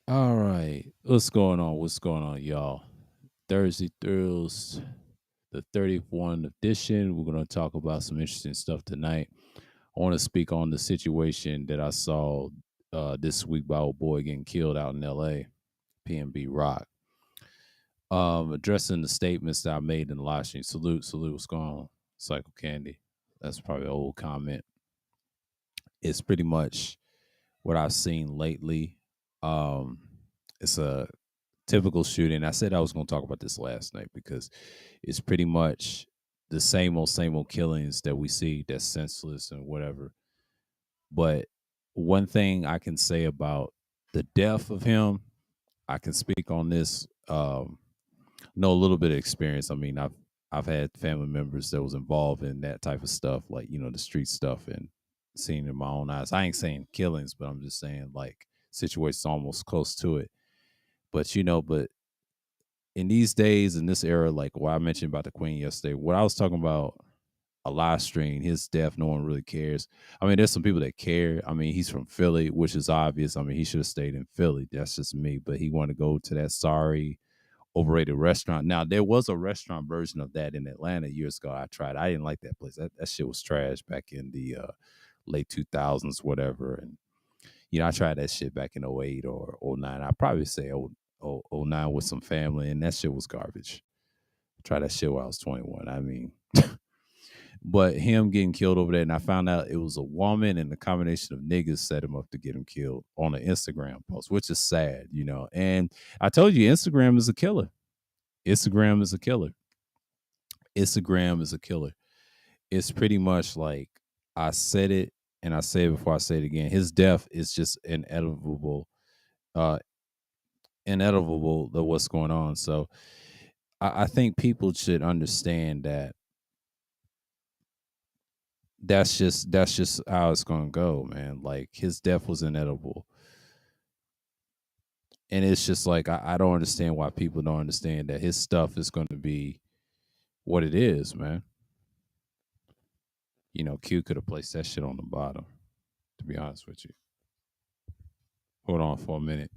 All right. What's going on? What's going on, y'all? Thursday Thrills, the 31 edition. We're going to talk about some interesting stuff tonight. I want to speak on the situation that I saw this week by old boy getting killed out in LA, PNB Rock. Addressing the statements that I made in the live stream. Salute, salute. What's going on? Cycle Candy. That's probably an old comment. It's pretty much what I've seen lately. Um, it's a typical shooting. I said I was going to talk about this last night because it's pretty much the same old killings that we see that's senseless and whatever. But one thing I can say about the death of him, I can speak on this. Know a little bit of experience. I mean, I've had family members that was involved in that type of stuff, like the street stuff, and seen it in my own eyes. I ain't saying killings, but I'm just saying like situations almost close to it. But in these days, in this era, like what I mentioned about the Queen yesterday, what I was talking about a live stream, his death, no one really cares. I mean, there's some people that care. I mean, he's from Philly, which is obvious. I mean, he should have stayed in Philly. That's just me. But he wanted to go to that sorry, overrated restaurant. Now, there was a restaurant version of that in Atlanta years ago. I tried. I didn't like that place. That shit was trash back in the late 2000s, whatever. And I tried that shit back in '08 or '09. I'd probably say '09 with some family, and that shit was garbage. Try that shit while I was 21. I mean, but him getting killed over there, and I found out it was a woman and the combination of niggas set him up to get him killed on an Instagram post, which is sad. And I told you, Instagram is a killer. Instagram is a killer. Instagram is a killer. It's pretty much like I said it, and I say it before I say it again. His death is just uh, inevitable to what's going on. So I think people should understand that that's just how it's gonna go, man. Like his death was inevitable. And it's just like I don't understand why people don't understand that his stuff is gonna be what it is, man. Q could have placed that shit on the bottom, to be honest with you. Hold on for a minute.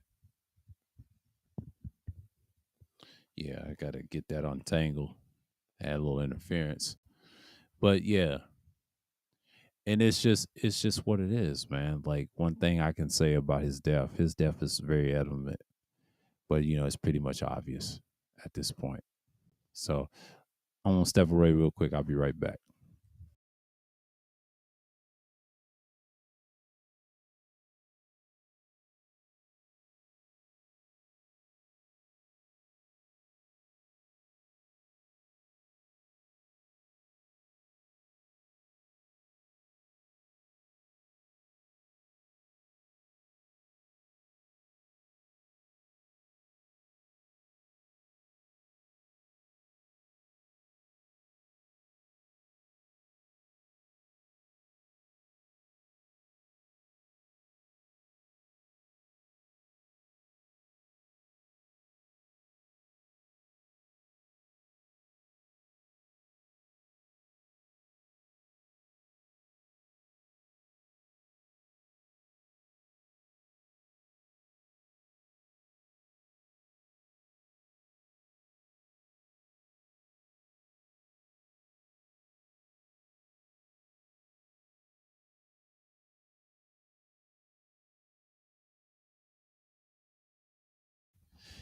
Yeah, I gotta get that untangled. Add a little interference. But yeah, and it's just what it is, man. Like one thing I can say about his death is very evident, but it's pretty much obvious at this point. So I'm gonna step away real quick. I'll be right back.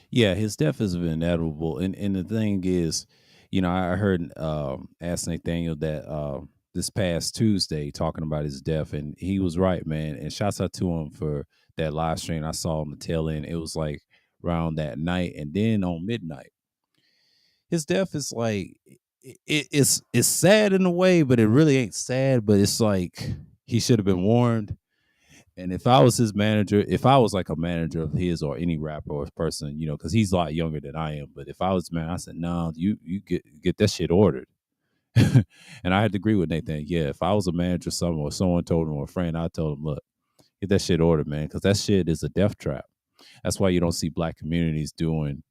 Yeah, his death is inevitable, and the thing is, I heard Ask Nathaniel that this past Tuesday talking about his death, and he was right, man. And shouts out to him for that live stream I saw on the tail end. It was like around that night, and then on midnight, his death is like it's sad in a way, but it really ain't sad. But it's like he should have been warned. And if I was his manager, if I was like a manager of his or any rapper or person, because he's a lot younger than I am. But if I was man, I said, no, you get that shit ordered. And I had to agree with Nathan. Yeah, if I was a manager, someone or someone told him or a friend, I told him, look, get that shit ordered, man, because that shit is a death trap. That's why you don't see black communities doing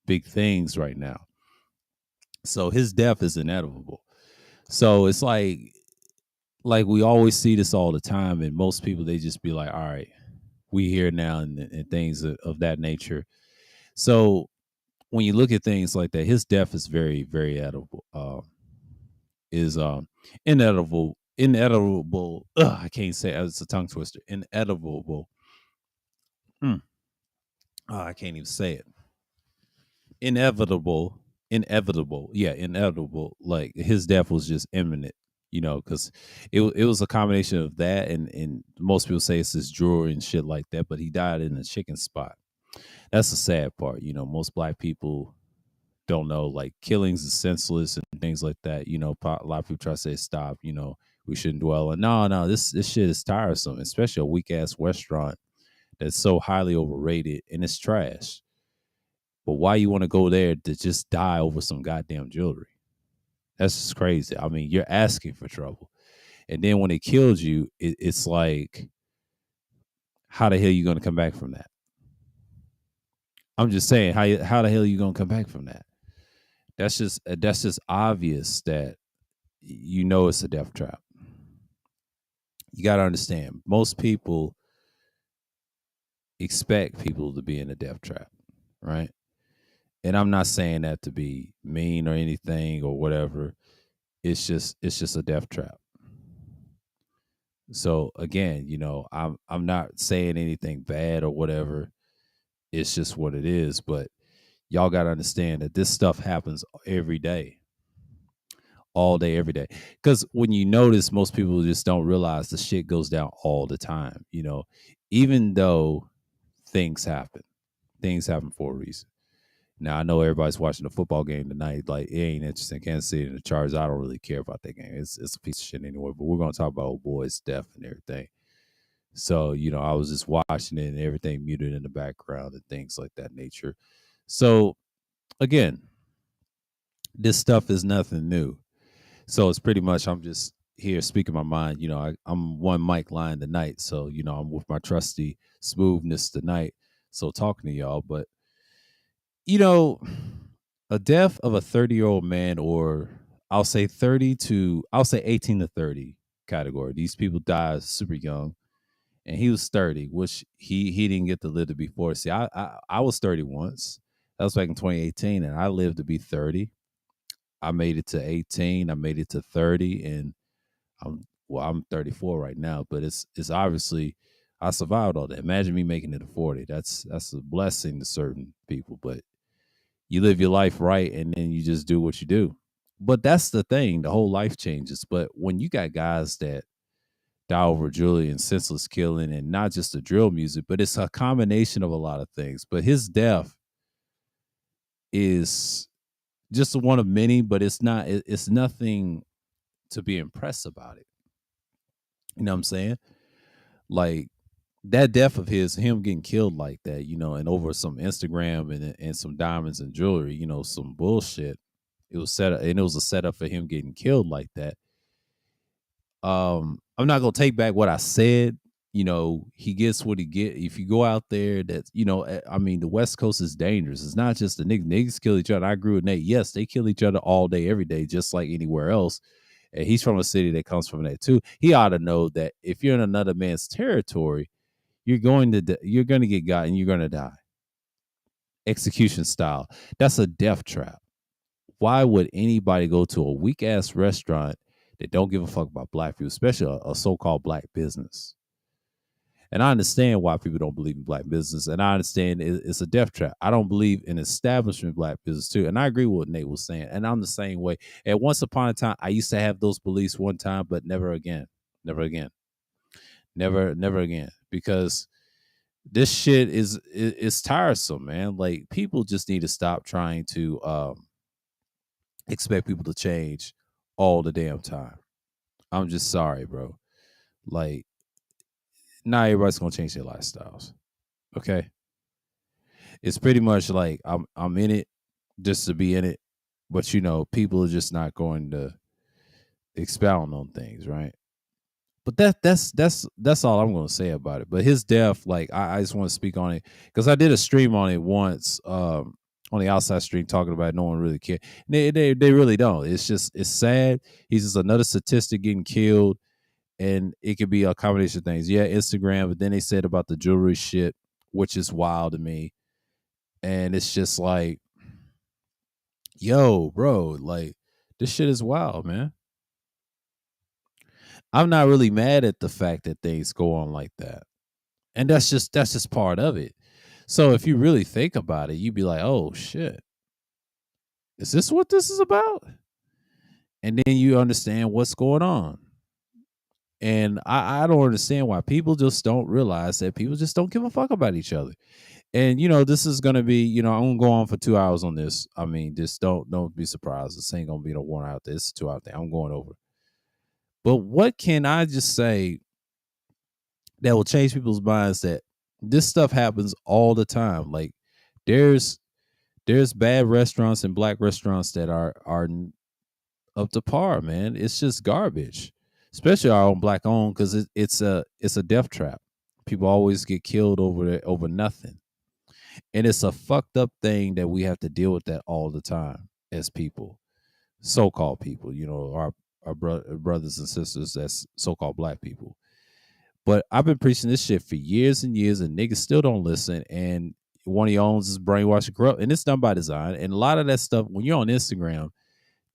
big things right now. So his death is inevitable. So it's like we always see this all the time, and most people they just be like, all right, we hear now and things of that nature. So when you look at things like that, his death is very, very edible. Is inedible. I can't say it. It's a tongue twister. Inedible. Mm. I can't even say it. Inevitable. Yeah, inevitable. Like his death was just imminent. Because it was a combination of that and most people say it's his jewelry and shit like that. But he died in a chicken spot. That's the sad part. Most black people don't know, like, killings is senseless and things like that. A lot of people try to say stop. We shouldn't dwell on. No, this shit is tiresome, especially a weak ass restaurant that's so highly overrated and it's trash. But why you want to go there to just die over some goddamn jewelry? That's just crazy. I mean, you're asking for trouble. And then when it kills you, it's like, how the hell are you going to come back from that? I'm just saying, how the hell are you going to come back from that? That's just obvious that it's a death trap. You got to understand, most people expect people to be in a death trap, right? And I'm not saying that to be mean or anything or whatever. It's just a death trap. So again, I'm not saying anything bad or whatever. It's just what it is. But y'all got to understand that this stuff happens every day, all day, every day. Because when you notice, most people just don't realize the shit goes down all the time. Even though things happen for a reason. Now I know everybody's watching the football game tonight. Like, it ain't interesting. Kansas City and the Chargers. I don't really care about that game. It's a piece of shit anyway. But we're gonna talk about old boy's death and everything. So I was just watching it and everything muted in the background and things like that nature. So again, this stuff is nothing new. So it's pretty much I'm just here speaking my mind. I'm one mic line tonight, so I'm with my trusty smoothness tonight. So talking to y'all, but you know, a death of a 30-year-old man, or I'll say 18 to 30 category. These people died super young, and he was 30, which he didn't get to live to be 40. See, I was 30 once. That was back in 2018, and I lived to be 30. I made it to 18. I made it to 30, and I'm 34 right now. But it's obviously I survived all that. Imagine me making it to 40. That's a blessing to certain people, but you live your life right and then you just do what you do. But that's the thing, the whole life changes. But when you got guys that die over jewelry and senseless killing, and not just the drill music, but it's a combination of a lot of things. But his death is just one of many, but it's nothing to be impressed about it. You know what I'm saying? Like, that death of him getting killed like that, and over some Instagram and some diamonds and jewelry, some bullshit. It was set up, and it was a setup for him getting killed like that. I'm not gonna take back what I said. He gets what he get. If you go out there, that's I mean, the West Coast is dangerous. It's not just the niggas. Niggas kill each other. I agree with Nate. Yes, they kill each other all day, every day, just like anywhere else. And he's from a city that comes from that too. He ought to know that if you're in another man's territory, you're going to get got and you're going to die. Execution style. That's a death trap. Why would anybody go to a weak ass restaurant that don't give a fuck about black people, especially a so-called black business? And I understand why people don't believe in black business, and I understand it's a death trap. I don't believe in establishment black business too, and I agree with what Nate was saying, and I'm the same way. And once upon a time, I used to have those beliefs one time, but never again, never again, never again, because this shit is tiresome, man. Like, people just need to stop trying to expect people to change all the damn time. I'm just sorry, bro. Like, not everybody's gonna change their lifestyles. Okay. It's pretty much like I'm in it just to be in it, but people are just not going to expound on things, right? But that's all I'm going to say about it. But his death, like, I just want to speak on it because I did a stream on it once, on the outside stream, talking about it. No one really cared. They really don't. It's sad. He's just another statistic getting killed, and it could be a combination of things. Yeah, Instagram, but then they said about the jewelry shit, which is wild to me. And it's just like, yo, bro, like this shit is wild, man. I'm not really mad at the fact that things go on like that. And that's just part of it. So if you really think about it, you'd be like, "Oh shit. Is this what this is about?" And then you understand what's going on. And I don't understand why people just don't realize that people just don't give a fuck about each other. And this is gonna be, I'm gonna go on for 2 hours on this. I mean, just don't be surprised. This ain't gonna be the 1 hour thing. It's a 2 hour thing. I'm going over. But what can I just say that will change people's minds that this stuff happens all the time? Like there's bad restaurants and black restaurants that are up to par, man. It's just garbage, especially our own black owned, because it's a death trap. People always get killed over nothing, and it's a fucked up thing that we have to deal with that all the time as people, so called people. Our brothers and sisters that's so called black people. But I've been preaching this shit for years and years, and niggas still don't listen. And one of your owns is brainwashing corrupt, and it's done by design. And a lot of that stuff, when you're on Instagram,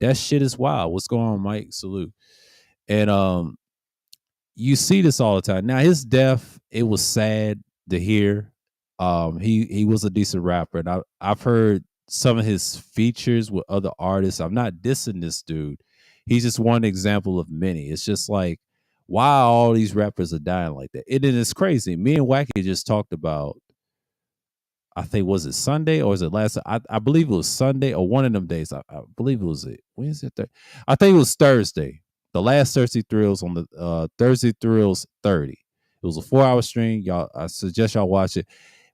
that shit is wild. What's going on, Mike? Salute. And you see this all the time. Now his death, it was sad to hear. He was a decent rapper, and I've heard some of his features with other artists. I'm not dissing this dude. He's just one example of many. It's just like, why all these rappers are dying like that? And then it's crazy. Me and Wacky just talked about, I think, was it Sunday or was it last? I believe it was Sunday or one of them days. I believe it was it. Wednesday, I think it was Thursday. The last Thursday Thrills on the Thursday Thrills 30. It was a 4-hour stream. Y'all, I suggest y'all watch it.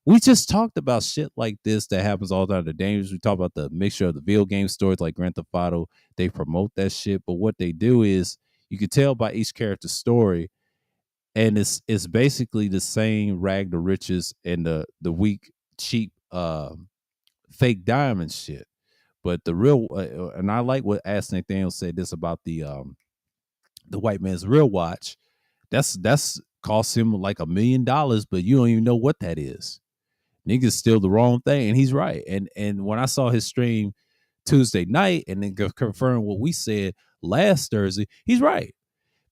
We just talked about shit like this that happens all the time. The dangers. We talk about the mixture of the video game stories like Grand Theft Auto. They promote that shit, but what they do is you can tell by each character's story, and it's basically the same rag to riches and the weak, cheap, fake diamond shit. But the real, and I like what Ask Nathaniel said this about the white man's real watch. That's cost him like $1 million, but you don't even know what that is. Niggas steal the wrong thing, and he's right. And when I saw his stream Tuesday night, and then confirm what we said last Thursday, he's right.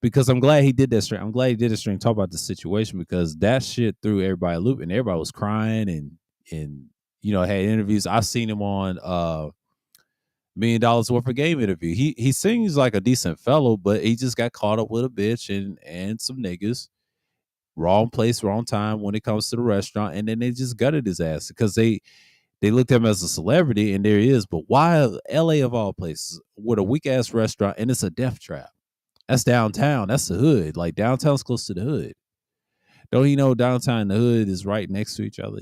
Because I'm glad he did that stream. I'm glad he did a stream talk about the situation, because that shit threw everybody a loop, and everybody was crying and had interviews. I've seen him on $1 million worth of game interview. He seems like a decent fellow, but he just got caught up with a bitch and some niggas. Wrong place, wrong time when it comes to the restaurant, and then they just gutted his ass because they looked at him as a celebrity, and there he is. But why LA of all places with a weak ass restaurant, and it's a death trap? That's downtown. That's the hood. Like downtown's close to the hood. Don't you know downtown and the hood is right next to each other?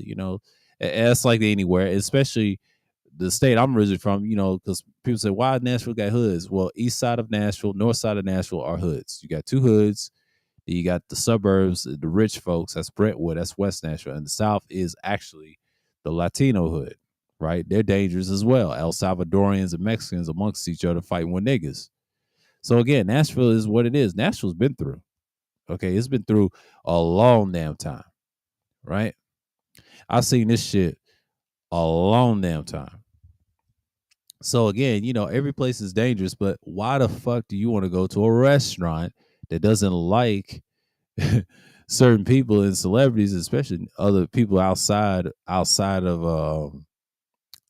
That's like anywhere, especially the state I'm originally from. Because people say, why Nashville got hoods? Well, east side of Nashville, north side of Nashville are hoods. You got two hoods. You got the suburbs, the rich folks. That's Brentwood. That's West Nashville. And the south is actually the Latino hood, right? They're dangerous as well. El Salvadorians and Mexicans amongst each other fighting with niggas. So again, Nashville is what it is. Nashville's been through. Okay, it's been through a long damn time, right? I've seen this shit a long damn time. So again, every place is dangerous, but why the fuck do you want to go to a restaurant that doesn't like certain people and celebrities, especially other people outside of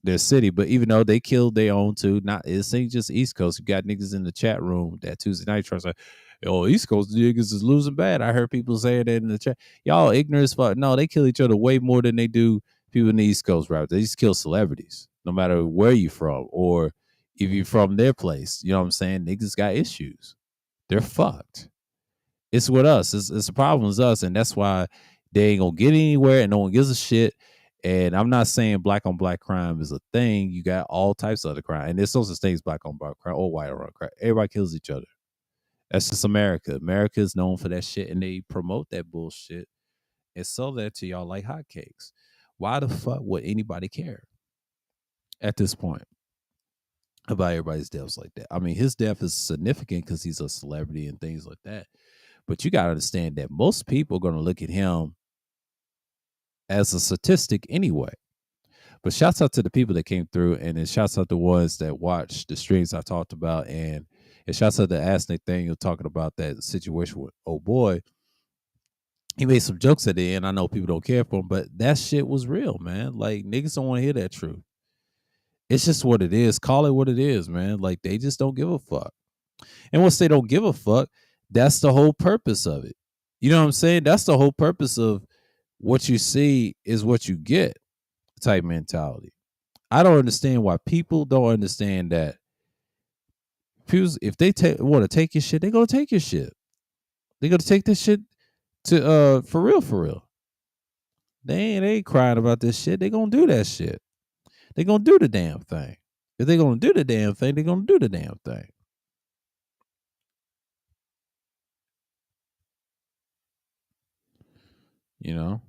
their city? But even though they killed their own too, not it's ain't just East Coast. You got niggas in the chat room that Tuesday night trying to say, "Oh, East Coast niggas is losing bad." I heard people saying that in the chat. Y'all ignorant as fuck. No, they kill each other way more than they do people in the East Coast, right? They just kill celebrities, no matter where you from or if you're from their place. You know what I'm saying? Niggas got issues. They're fucked. It's with us. It's the problem is us, and that's why they ain't gonna get anywhere, and no one gives a shit. And I'm not saying black on black crime is a thing. You got all types of other crime, and there's no such thing as black on black crime or white on crime. Everybody kills each other. That's just America. America is known for that shit, and they promote that bullshit and sell that to y'all like hotcakes. Why the fuck would anybody care at this point about everybody's deaths like that? I mean, his death is significant because he's a celebrity and things like that. But you got to understand that most people are going to look at him as a statistic anyway. But shouts out to the people that came through, and then shouts out to the ones that watched the streams I talked about, and shouts out to Ask Nathaniel talking about that situation with oh boy. He made some jokes at the end. I know people don't care for him, but that shit was real, man. Like niggas don't want to hear that truth. It's just what it is. Call it what it is, man. Like they just don't give a fuck. And once they don't give a fuck, that's the whole purpose of it. You know what I'm saying? That's the whole purpose of what you see is what you get type mentality. I don't understand why people don't understand that. If they want to take your shit, they're gonna take your shit. They're gonna take this shit to for real, for real. They ain't crying about this shit. They gonna do that shit. They gonna do the damn thing. If they gonna do the damn thing, they gonna do the damn thing. You know?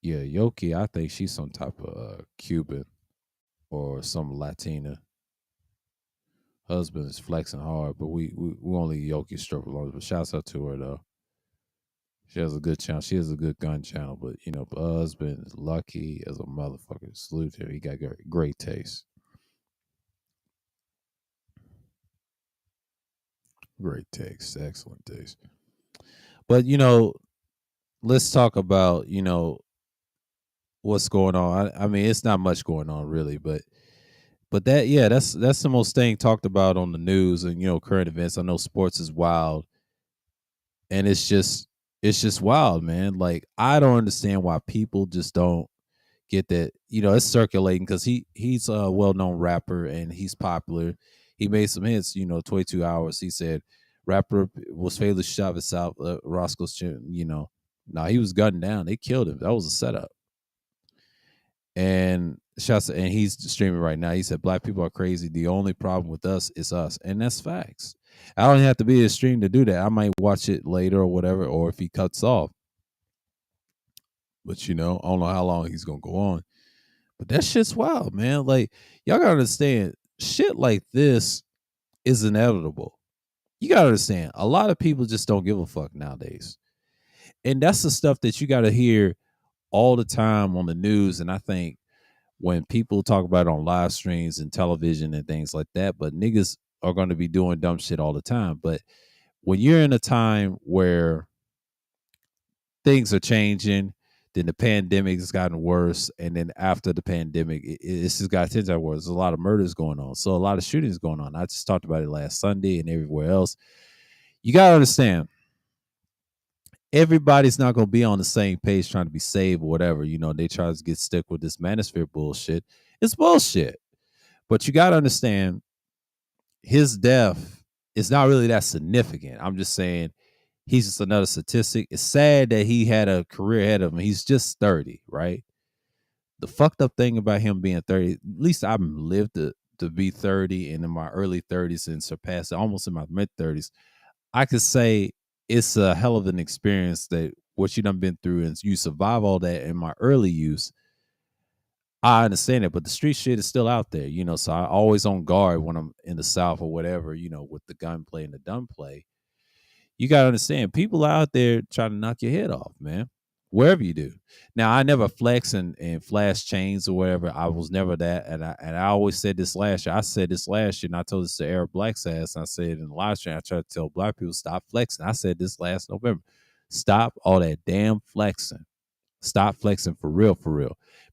Yeah, Yoki, I think she's some type of Cuban or some Latina. Husband is flexing hard, but we only Yoki strip along. But shouts out to her though. She has a good channel. She has a good gun channel, but you know, husband is lucky as a motherfucker. Salute him. He got great taste. Great taste. Excellent taste. But you know, let's talk about, you know, what's going on. I mean, it's not much going on really, but that yeah, that's the most thing talked about on the news and you know current events. I know sports is wild, and it's just wild, man. Like I don't understand why people just don't get that. You know, it's circulating because he's a well known rapper and he's popular. He made some hits. You know, 22 hours. He said rapper was fatally shot at South Roscoe's. You know, no, he was gunned down. They killed him. That was a setup. And shots and he's streaming right now. He said black people are crazy. The only problem with us is us. And that's facts. I don't have to be a stream to do that. I might watch it later or whatever, or if he cuts off. But you know, I don't know how long he's gonna go on. But that shit's wild, man. Like, y'all gotta understand, shit like this is inevitable. You gotta understand, a lot of people just don't give a fuck nowadays. And that's the stuff that you gotta hear all the time on the news. And I think when people talk about it on live streams and television and things like that, but niggas are going to be doing dumb shit all the time. But when you're in a time where things are changing, then the pandemic has gotten worse, and then after the pandemic, it's just got 10 times worse. There's a lot of murders going on, so a lot of shootings going on. I just talked about it last Sunday and everywhere else. You gotta understand, everybody's not going to be on the same page trying to be saved or whatever. You know, they try to get stuck with this manosphere bullshit. It's bullshit. But you got to understand, his death is not really that significant. I'm just saying he's just another statistic. It's sad that he had a career ahead of him. He's just 30, right? The fucked up thing about him being 30, at least I've lived to be 30 and in my early 30s and surpassed it almost in my mid 30s. I could say it's a hell of an experience that what you done been through and you survive all that in my early use. I understand it, but the street shit is still out there, you know. So I always on guard when I'm in the South or whatever, you know, with the gunplay and the dumb play. You gotta understand, people out there trying to knock your head off, man. Wherever you do. Now, I never flex and flash chains or whatever. I was never that, and I always said this last year. I said this last year, and I told this to Arab Black's ass. And I said in the live stream, I tried to tell black people stop flexing. I said this last November, stop all that damn flexing. Stop flexing for real,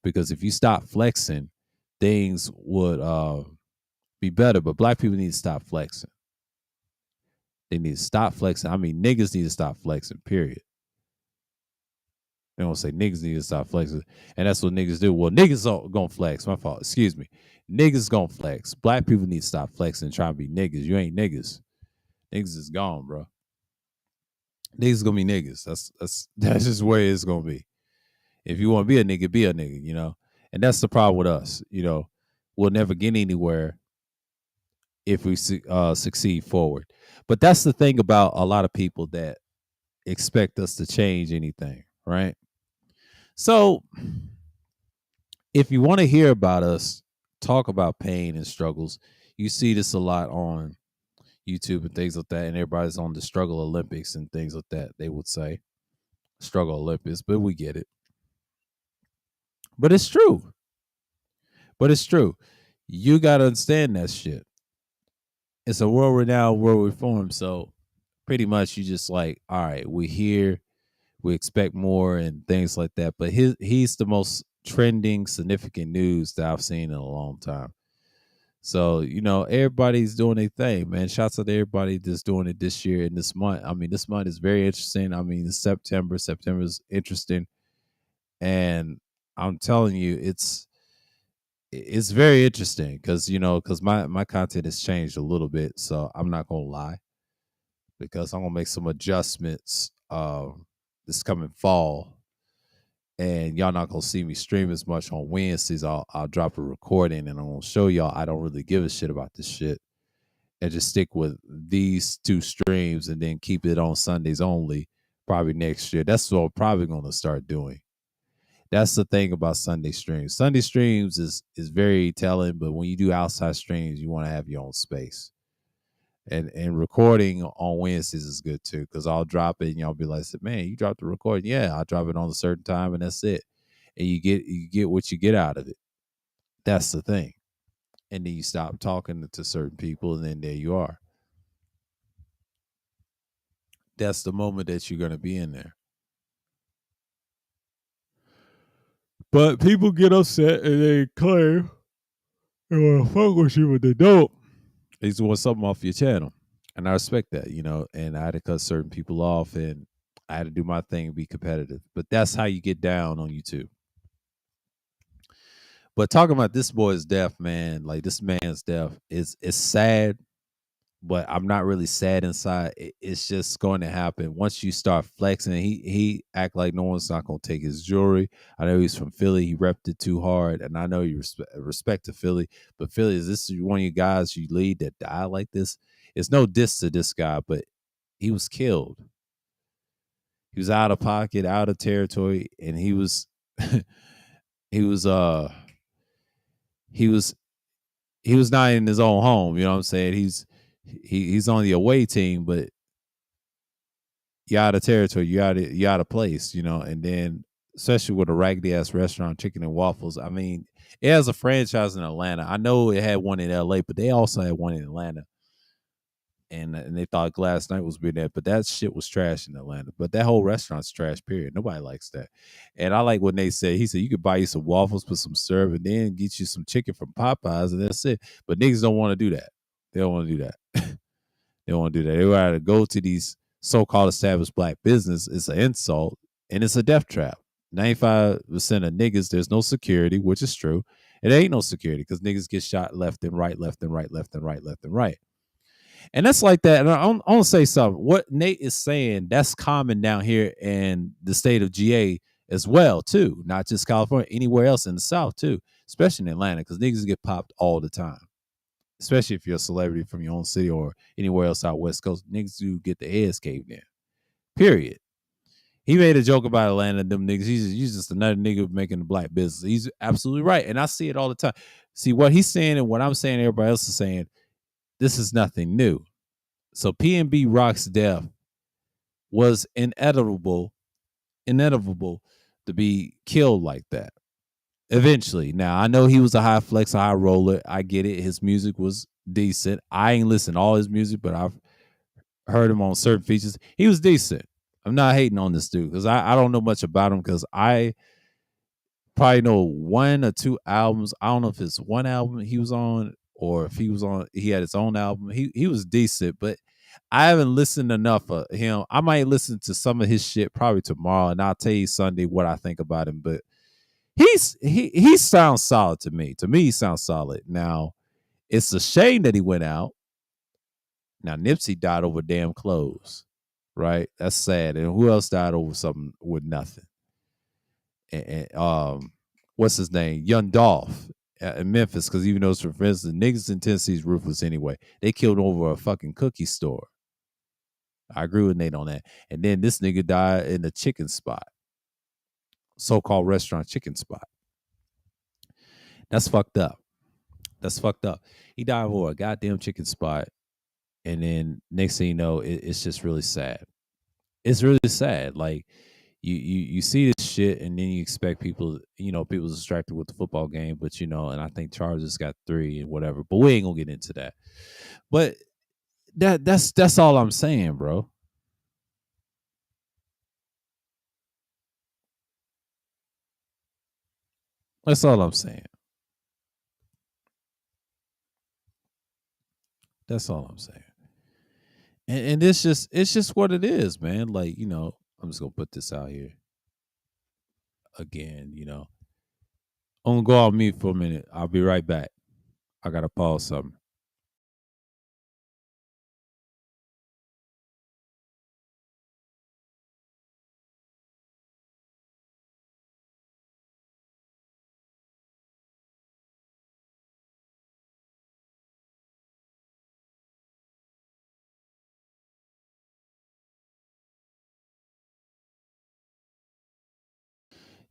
because if you stop flexing, things would be better. But black people need to stop flexing. They need to stop flexing. I mean, niggas need to stop flexing. Period. They don't say niggas need to stop flexing. And that's what niggas do. Well, niggas don't gonna flex. My fault. Excuse me. Niggas gonna flex. Black people need to stop flexing and trying to be niggas. You ain't niggas. Niggas is gone, bro. Niggas gonna be niggas. That's just where it's gonna be. If you want to be a nigga, you know. And that's the problem with us. You know, we'll never get anywhere if we succeed forward. But that's the thing about a lot of people that expect us to change anything, right? So if you want to hear about us talk about pain and struggles, you see this a lot on YouTube and things like that, and everybody's on the Struggle Olympics and things like that. They would say Struggle Olympics, but we get it. But it's true. But it's true. You gotta understand that shit. It's a world renowned, world reformed. So pretty much you just like, all right, we're here, we expect more and things like that. But he's the most trending, significant news that I've seen in a long time. So, everybody's doing their thing, man. Shouts out to everybody that's doing it this year and this month. I mean, this month is very interesting. I mean, it's September. September is interesting. And I'm telling you, it's very interesting because my content has changed a little bit. So I'm not gonna lie, because I'm gonna make some adjustments this coming fall. And y'all not gonna see me stream as much on Wednesdays. I'll drop a recording and I'm gonna show y'all I don't really give a shit about this shit. And just stick with these two streams and then keep it on Sundays only, probably next year. That's what I'm probably gonna start doing. That's the thing about Sunday streams. Sunday streams is very telling, but when you do outside streams, you want to have your own space. And recording on Wednesdays is good too, because I'll drop it and y'all be like, "Man, you dropped the recording." Yeah, I'll drop it on a certain time and that's it. And you get what you get out of it. That's the thing. And then you stop talking to certain people, and then there you are. That's the moment that you're gonna be in there. But people get upset and they claim they want to fuck with you, but they don't. They just want something off your channel. And I respect that, and I had to cut certain people off and I had to do my thing and be competitive. But that's how you get down on YouTube. But talking about this boy's death, man, like this man's death is sad, but I'm not really sad inside. It's just going to happen once you start flexing. He act like no one's not going to take his jewelry. I know he's from Philly. He repped it too hard, and I know you respect to Philly. But Philly, is this one of you guys you lead that die like this? It's no diss to this guy, but he was killed. He was out of pocket, out of territory, and he was he was he was he was not in his own home. You know what I'm saying? He's on the away team, but you're out of territory, you're out of place, and then especially with a raggedy ass restaurant, chicken and waffles. I mean, it has a franchise in Atlanta. I know it had one in LA, but they also had one in Atlanta. And they thought Glass Night was being there, but that shit was trash in Atlanta. But that whole restaurant's trash, period. Nobody likes that. And I like when he said you could buy you some waffles, put some syrup, and then get you some chicken from Popeyes, and that's it. But niggas don't want to do that. They don't want to do that. They don't want to do that. They want to go to these so-called established black business. It's an insult, and it's a death trap. 95% of niggas, there's no security, which is true. It ain't no security because niggas get shot left and right, left and right, left and right, left and right. And that's like that. And I want to say something. What Nate is saying, that's common down here in the state of GA as well, too. Not just California, anywhere else in the South, too. Especially in Atlanta, because niggas get popped all the time. Especially if you're a celebrity from your own city or anywhere else out West Coast. Niggas do get the heads caved in. Period. He made a joke about Atlanta, them niggas. He's just another nigga making the black business. He's absolutely right. And I see it all the time. See, what he's saying and what I'm saying, everybody else is saying, this is nothing new. So PNB Rock's death was inevitable to be killed like that. Eventually. Now, I know he was a high flex, high roller. I get it. His music was decent. I ain't listened to all his music, but I've heard him on certain features. He was decent. I'm not hating on this dude because I don't know much about him because I probably know one or two albums. I don't know if it's one album he was on or if he had his own album. He was decent, but I haven't listened enough of him. I might listen to some of his shit probably tomorrow, and I'll tell you Sunday what I think about him. But he sounds solid to me. To me, he sounds solid. Now, it's a shame that he went out. Now, Nipsey died over damn clothes, right? That's sad. And who else died over something with nothing? And what's his name? Young Dolph in Memphis, because even though it's for friends, the niggas in Tennessee's ruthless anyway. They killed over a fucking cookie store. I agree with Nate on that. And then this nigga died in the chicken spot, so-called restaurant chicken spot. That's fucked up. That's fucked up. He died over a goddamn chicken spot and then next thing you know, it's just really sad. It's really sad. Like you see this shit, and then you expect people, people distracted with the football game, but and I think Chargers got 3 and whatever. But we ain't gonna get into that. But that's all I'm saying, bro. That's all I'm saying. That's all I'm saying. And it's just what it is, man. Like, I'm just gonna put this out here again, I'm gonna go on mute for a minute. I'll be right back. I gotta pause something.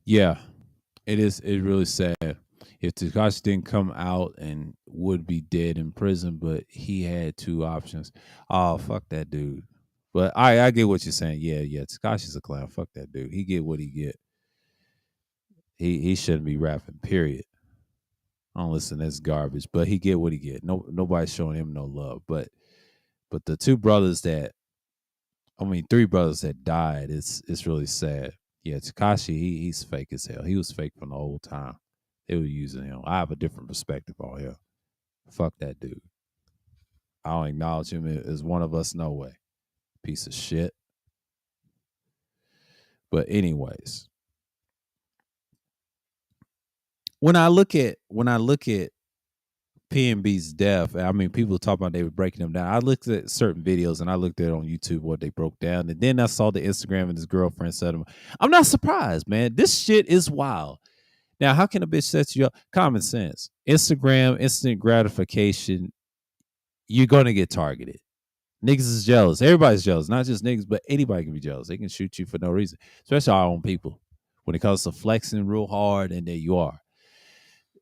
Yeah, it is. It's really sad. If Takashi didn't come out and would be dead in prison, but he had 2 options. Oh, fuck that dude. But I get what you're saying. Yeah, yeah. Takashi's a clown. Fuck that dude. He get what he get. He shouldn't be rapping. Period. I don't listen to this garbage, but he get what he get. Nobody's showing him no love. But the 2 brothers that, I mean, 3 brothers that died, it's really sad. Yeah, Takashi, he's fake as hell. He was fake from the whole time. They were using him. I have a different perspective on him. Fuck that dude. I don't acknowledge him as one of us. No way. Piece of shit. But anyways, when I look at PNB's death, I mean, people talk about they were breaking them down. I looked at certain videos and I looked at it on YouTube what they broke down, and then I saw the Instagram and his girlfriend said him. I'm not surprised, man. This shit is wild. Now, how can a bitch set you up? Common sense. Instagram, instant gratification. You're gonna get targeted. Niggas is jealous. Everybody's jealous. Not just niggas, but anybody can be jealous. They can shoot you for no reason, especially our own people. When it comes to flexing real hard, and there you are.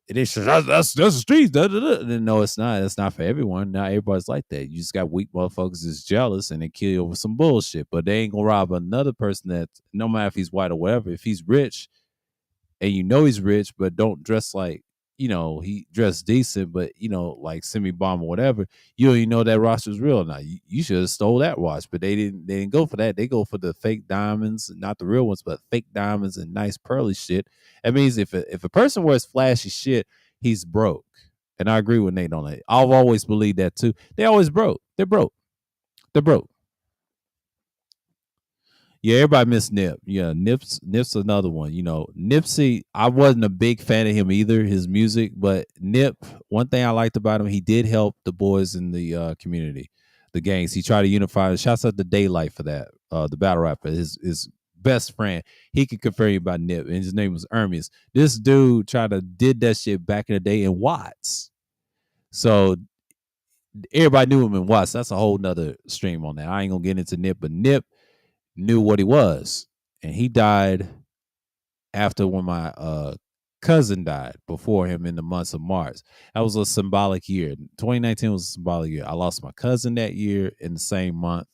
It is that's the streets. Da, da, da. No, it's not. It's not for everyone. Not everybody's like that. You just got weak motherfuckers that's jealous and they kill you over some bullshit. But they ain't gonna rob another person that, no matter if he's white or whatever. If he's rich, and he's rich, but don't dress like, he dressed decent, but like semi bomb or whatever, you don't even know that watch was real. Now you should have stole that watch, but they didn't go for that. They go for the fake diamonds, not the real ones, but fake diamonds and nice pearly shit. That means if a person wears flashy shit, he's broke. And I agree with Nate on that. I've always believed that too. They always broke. They're broke. They're broke. Yeah, everybody missed Nip. Yeah, Nip's another one. Nipsey, I wasn't a big fan of him either, his music, but Nip, one thing I liked about him, he did help the boys in the community, the gangs. He tried to unify. Shouts out to Daylight for that. The battle rapper, his best friend, he could confirm you about Nip, and his name was Ermias. This dude tried to did that shit back in the day in Watts. So everybody knew him in Watts. That's a whole nother stream on that. I ain't gonna get into Nip, but Nip knew what he was, and he died after when my cousin died before him in the months of March. That was a symbolic year. 2019 was a symbolic year. I lost my cousin that year in the same month.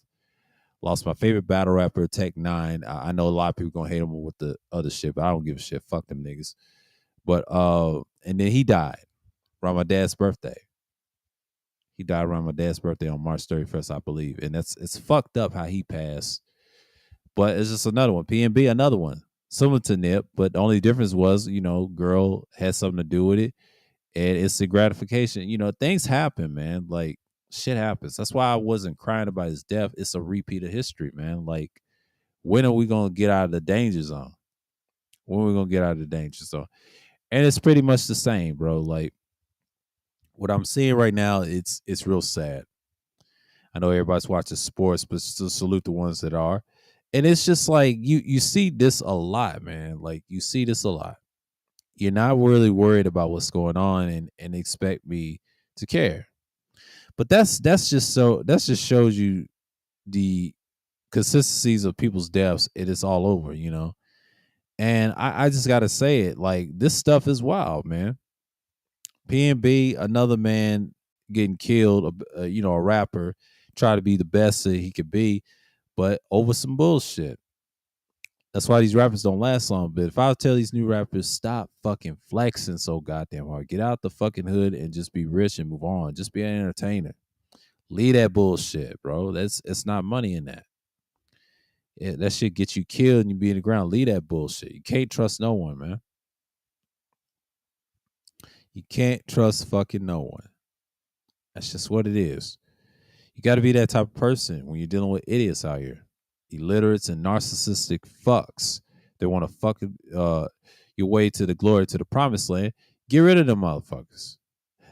Lost my favorite battle rapper, Tech Nine. I know a lot of people gonna hate him with the other shit, but I don't give a shit. Fuck them niggas. But and then he died around my dad's birthday. He died around my dad's birthday on March 31st, I believe. And it's fucked up how he passed. But it's just another one. PNB, another one. Similar to Nip, but the only difference was, girl had something to do with it. And it's the gratification. Things happen, man. Like, shit happens. That's why I wasn't crying about his death. It's a repeat of history, man. Like, when are we going to get out of the danger zone? When are we going to get out of the danger zone? And it's pretty much the same, bro. Like, what I'm seeing right now, it's real sad. I know everybody's watching sports, but still salute the ones that are. And it's just like you see this a lot, man. Like, you see this a lot. You're not really worried about what's going on and expect me to care. But that's just shows you the consistencies of people's deaths. It is all over. And I just gotta say it, like, this stuff is wild, man. PNB, another man getting killed, a rapper. try to be the best that he could be, but over some bullshit. That's why these rappers don't last long. But if I tell these new rappers, stop fucking flexing so goddamn hard, get out the fucking hood and just be rich and move on. Just be an entertainer. Leave that bullshit, bro. It's not money in that. That shit get you killed and you be in the ground. Leave that bullshit. You can't trust no one, man. You can't trust fucking no one. That's just what it is. You got to be that type of person when you're dealing with idiots out here, illiterates and narcissistic fucks. They want to fuck your way to the glory, to the promised land. Get rid of them motherfuckers.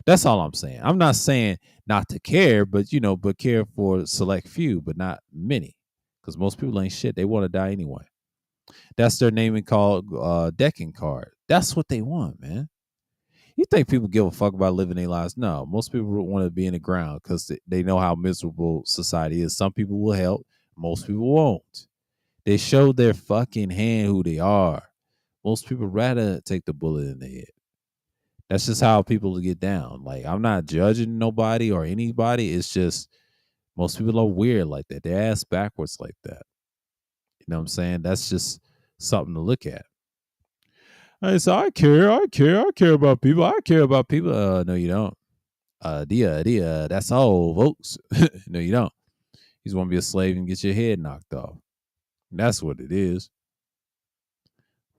That's all I'm saying. I'm not saying not to care, but but care for a select few, but not many, because most people ain't shit. They want to die anyway. That's their naming called decking card. That's what they want, man. You think people give a fuck about living their lives? No, most people want to be in the ground because they know how miserable society is. Some people will help, most people won't. They show their fucking hand who they are. Most people rather take the bullet in the head. That's just how people get down. Like, I'm not judging nobody or anybody. It's just most people are weird like that. They ass backwards like that. You know what I'm saying? That's just something to look at. I care about people. I care about people. No, you don't. That's all, folks. No, you don't. You just want to be a slave and get your head knocked off. That's what it is.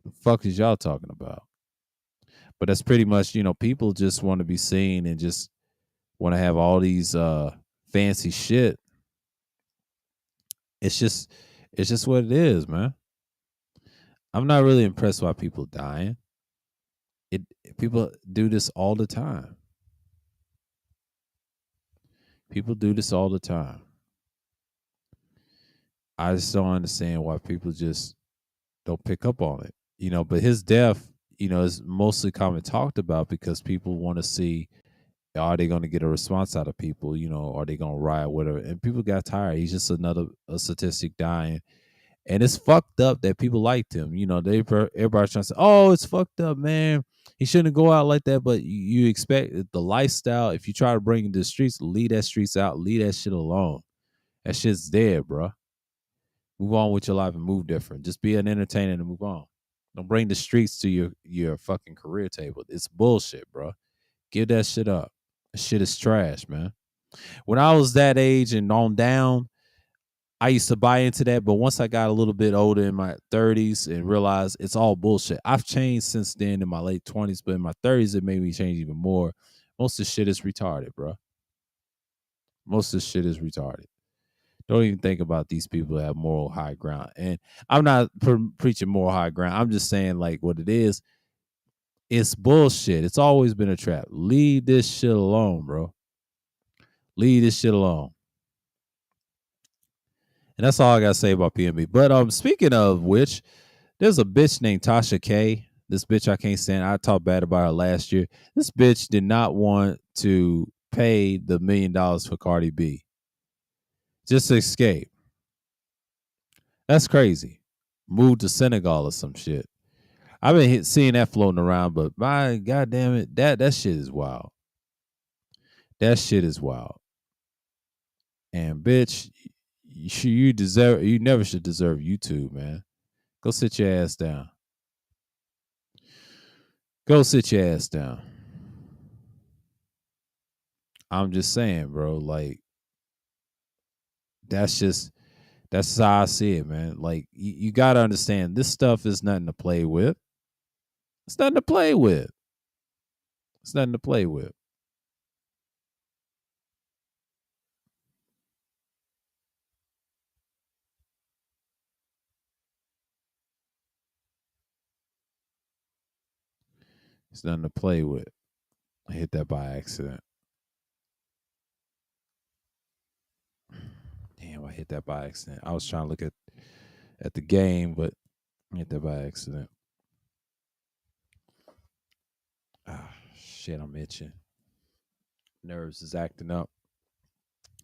The fuck is y'all talking about? But that's pretty much, people just want to be seen and just want to have all these fancy shit. It's just what it is, man. I'm not really impressed by people dying. It People do this all the time. People do this all the time. I just don't understand why people just don't pick up on it. But his death, is mostly common talked about because people want to see, are they going to get a response out of people? Are they going to riot, whatever? And people got tired. He's just another a statistic dying. And it's fucked up that people liked him. Everybody's trying to say, "Oh, it's fucked up, man. He shouldn't go out like that." But you expect the lifestyle. If you try to bring it to the streets, leave that streets out. Leave that shit alone. That shit's dead, bro. Move on with your life and move different. Just be an entertainer and move on. Don't bring the streets to your fucking career table. It's bullshit, bro. Give that shit up. That shit is trash, man. When I was that age and on down, I used to buy into that, but once I got a little bit older in my 30s and realized it's all bullshit. I've changed since then in my late 20s, but in my 30s, it made me change even more. Most of the shit is retarded, bro. Most of the shit is retarded. Don't even think about these people that have moral high ground. And I'm not preaching moral high ground. I'm just saying, like, what it is. It's bullshit. It's always been a trap. Leave this shit alone, bro. Leave this shit alone. And that's all I gotta say about PNB. But speaking of which, there's a bitch named Tasha K. This bitch I can't stand. I talked bad about her last year. This bitch did not want to pay the $1 million for Cardi B. Just to escape. That's crazy. Moved to Senegal or some shit. I've been seeing that floating around, but my goddamn it, that shit is wild. That shit is wild. And bitch, you never should deserve YouTube, man. Go sit your ass down. Go sit your ass down. I'm just saying, bro. Like, that's how I see it, man. Like, you gotta understand, this stuff is nothing to play with. It's nothing to play with. It's nothing to play with. It's nothing to play with. I hit that by accident. Damn, I hit that by accident. I was trying to look at the game, but I hit that by accident. Ah, shit, I'm itching. Nerves is acting up.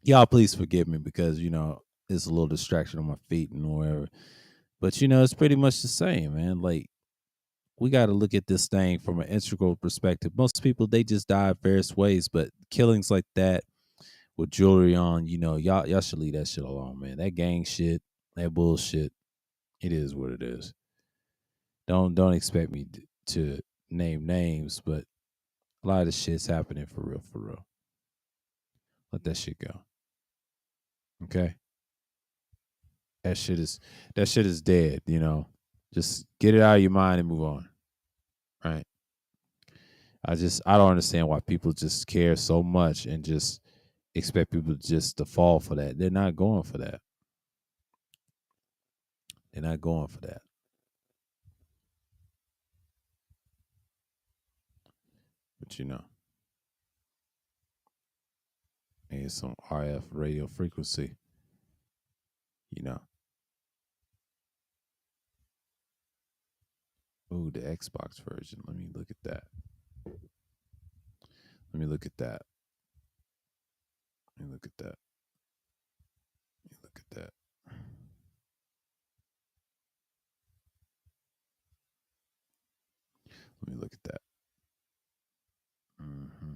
Y'all, please forgive me because it's a little distraction on my feet and whatever. But it's pretty much the same, man. Like, we got to look at this thing from an integral perspective. Most people, they just die various ways, but killings like that, with jewelry on, y'all should leave that shit alone, man. That gang shit, that bullshit, it is what it is. Don't expect me to name names, but a lot of the shit's happening for real, for real. Let that shit go. Okay? That shit is dead, Just get it out of your mind and move on. Right? I don't understand why people just care so much and just expect people just to fall for that. They're not going for that. They're not going for that. But and some RF radio frequency, you know. Ooh, the Xbox version. Let me look at that. Let me look at that. Let me look at that. Let me look at that. Let me look at that. Mm-hmm.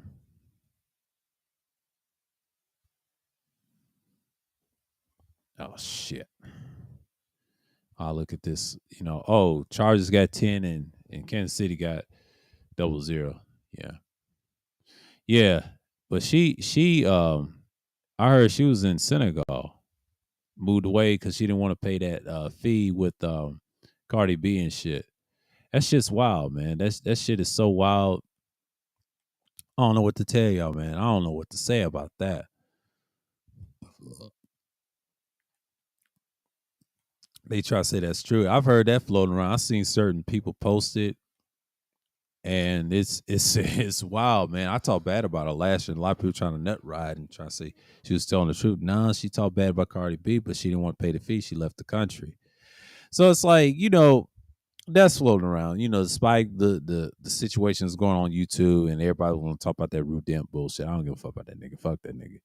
Oh shit. I'll look at this. Oh, Chargers got 10 and Kansas City got 0-0. Yeah. Yeah. But she I heard she was in Senegal, moved away because she didn't want to pay that fee with Cardi B and shit. That shit's wild, man. That shit is so wild. I don't know what to tell y'all, man. I don't know what to say about that. They try to say that's true. I've heard that floating around. I've seen certain people post it, and it's wild, man. I talked bad about her last year. And a lot of people trying to nut ride and trying to say she was telling the truth. Nah, she talked bad about Cardi B, but she didn't want to pay the fee. She left the country. So it's like, that's floating around. Despite the situations going on YouTube and everybody want to talk about that Rude Dent bullshit. I don't give a fuck about that nigga. Fuck that nigga.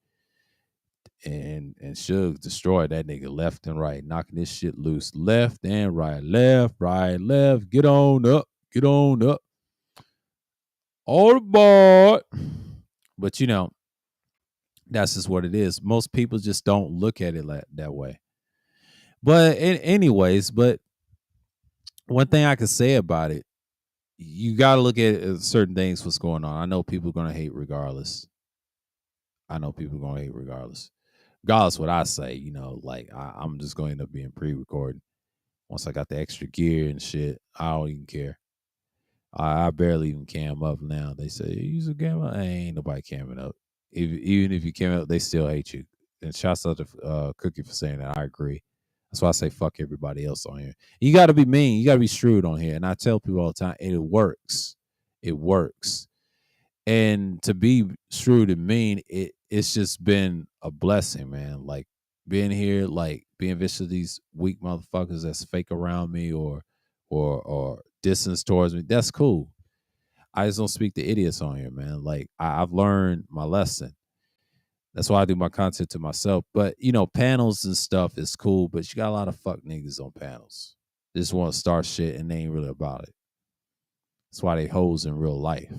And Suge destroyed that nigga left and right, knocking this shit loose left and right, left. Get on up, all aboard. But that's just what it is. Most people just don't look at it that way. But anyways, one thing I can say about it, you got to look at certain things. What's going on? I know people are gonna hate regardless. Regardless what I say, like I'm just going to end up being pre-recording. Once I got the extra gear and shit, I don't even care. I barely even cam up now. They say, you use a cam up? Ain't nobody camming up. Even if you cam up, they still hate you. And shouts out to Cookie for saying that. I agree. That's why I say fuck everybody else on here. You got to be mean. You got to be shrewd on here. And I tell people all the time, it works. It works. And to be shrewd and mean, it's just been a blessing, man. Like being here, like being vicious to these weak motherfuckers that's fake around me or distance towards me. That's cool. I just don't speak to idiots on here, man. Like I've learned my lesson. That's why I do my content to myself. But panels and stuff is cool, but you got a lot of fuck niggas on panels. They just want to start shit and they ain't really about it. That's why they hoes in real life.